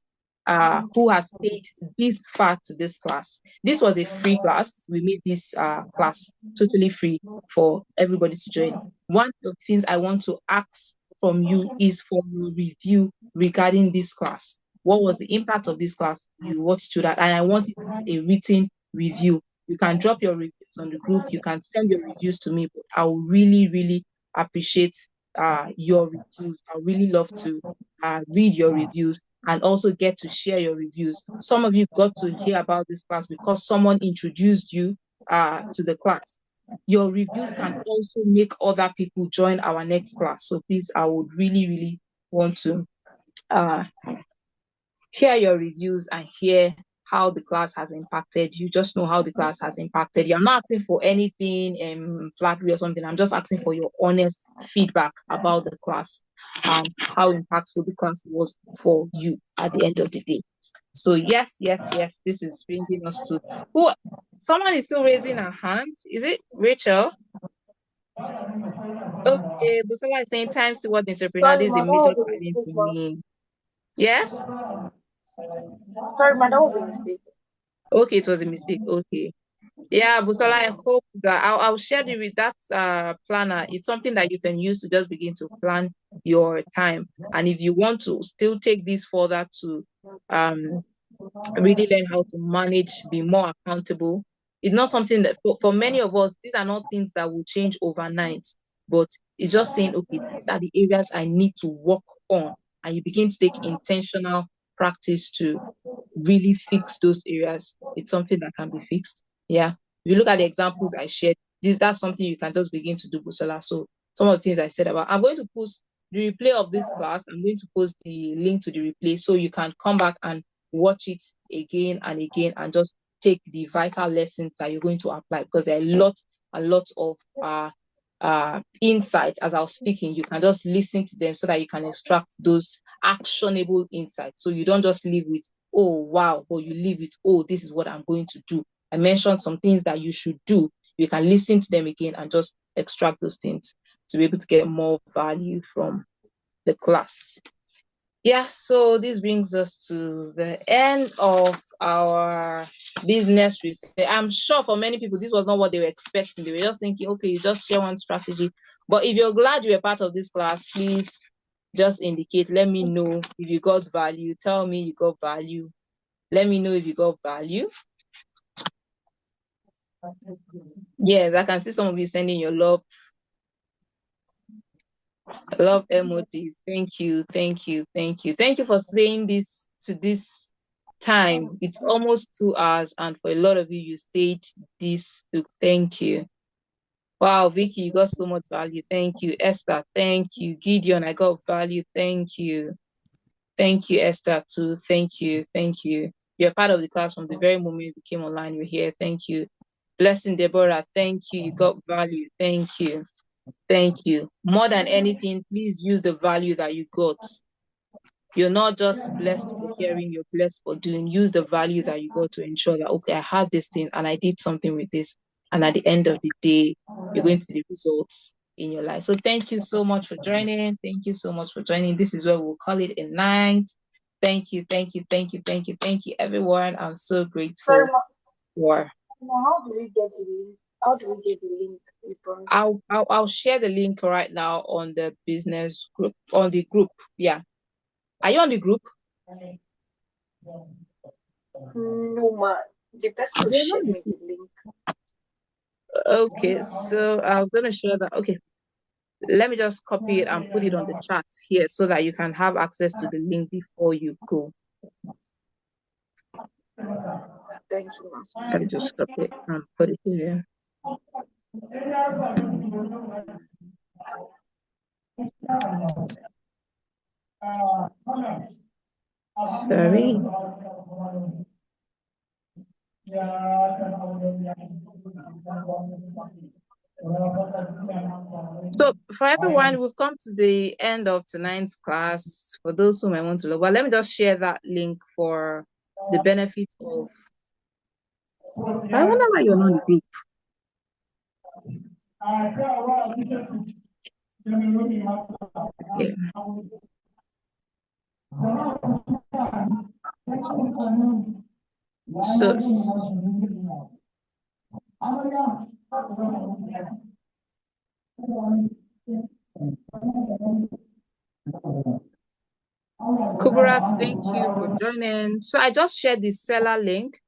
who has stayed this far to this class. This was a free class. We made this class totally free for everybody to join. One of the things I want to ask from you is for your review regarding this class. What was the impact of this class? You watched to that, and I want it to be a written review. You can drop your reviews on the group. You can send your reviews to me, but I will really, really appreciate your reviews. I really love to read your reviews and also get to share your reviews. Some of you got to hear about this class because someone introduced you to the class. Your reviews can also make other people join our next class. So please, I would really, really want to share your reviews and hear how the class has impacted you. Just know how the class has impacted you. I'm not asking for anything flattery or something. I'm just asking for your honest feedback about the class and how impactful the class was for you at the end of the day. So yes, this is bringing us to who. Someone is still raising a hand. Is it Rachel? Okay, but someone is saying Time Steward entrepreneur. Sorry, This is ma, a that major was a challenge mistake, for ma. me. Yes. Sorry, ma, that was a mistake. Okay, it was a mistake. Okay. Yeah, Busola, I hope that I'll share the with that planner. It's something that you can use to just begin to plan your time. And if you want to still take this further to really learn how to manage, be more accountable, it's not something that for many of us, these are not things that will change overnight, but it's just saying, okay, these are the areas I need to work on. And you begin to take intentional practice to really fix those areas. It's something that can be fixed. Yeah. If you look at the examples I shared, that's something you can just begin to do, Busola. So some of the things I said about, I'm going to post the replay of this class. I'm going to post the link to the replay so you can come back and watch it again and again and just take the vital lessons that you're going to apply, because there are a lot of insights as I was speaking. You can just listen to them so that you can extract those actionable insights. So you don't just live with, oh wow, but you live with, oh, this is what I'm going to do. I mentioned some things that you should do. You can listen to them again and just extract those things to be able to get more value from the class. Yeah, so this brings us to the end of our business reset. I'm sure for many people, this was not what they were expecting. They were just thinking, okay, you just share one strategy. But if you're glad you were part of this class, please just indicate, let me know if you got value. Tell me you got value. Let me know if you got value. Yes, I can see some of you sending your love emojis. Thank you. Thank you for saying this to this time. It's almost 2 hours, and for a lot of you, you stayed this. Thank you. Wow, Vicky, you got so much value. Thank you. Esther, thank you. Gideon, I got value. Thank you. Thank you, Esther, too. Thank you. You're part of the class from the very moment you came online. You're here. Thank you. Blessing Deborah, thank you. You got value. Thank you. More than anything, please use the value that you got. You're not just blessed for hearing, you're blessed for doing. Use the value that you got to ensure that, okay, I had this thing and I did something with this. And at the end of the day, you're going to see the results in your life. So thank you so much for joining. This is where we'll call it a night. Thank you, everyone. I'm so grateful Sorry, ma, for. how do we get the link? How do we get the link? I'll share the link right now on the business group, on the group. Yeah. Are you on the group? No, ma. The person who shared me the link. Okay, so I was going to share that. Okay, let me just copy it and put it on the chat here so that you can have access to the link before you go. Thank you, ma. Let me just copy it and put it here. Sorry. So for everyone, we've come to the end of tonight's class. For those who might want to know, but let me just share that link for the benefit of. I wonder why you're not in the group. Okay. So Kuburat, thank you for joining. So I just shared the seller link.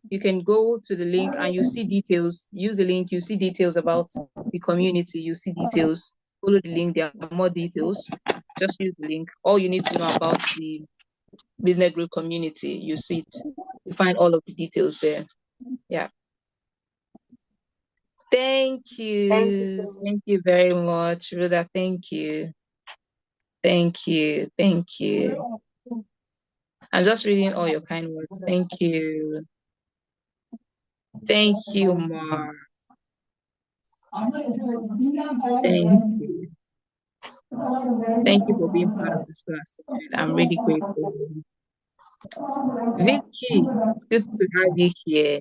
You can go to the link and you see details. Use the link, you see details about the community, you see details. Follow the link, there are more details. Just use the link. All you need to know about the business group community, you see it. You find all of the details there. Yeah. Thank Thank you you. so much. Thank you very much, Rhoda. Thank you. Thank you. Thank you. I'm just reading all your kind words. Thank you. Thank you, Ma. Thank you. Thank you for being part of this class. I'm really grateful. Vicky, it's good to have you here.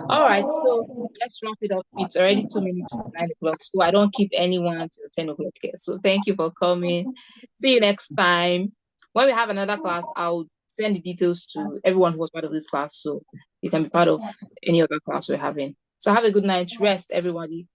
All right, so let's wrap it up. It's already 2 minutes to 9 o'clock, so I don't keep anyone till 10 o'clock here. So thank you for coming. See you next time. When we have another class, I'll send the details to everyone who was part of this class, so you can be part of any other class we're having. So have a good night. Rest, everybody.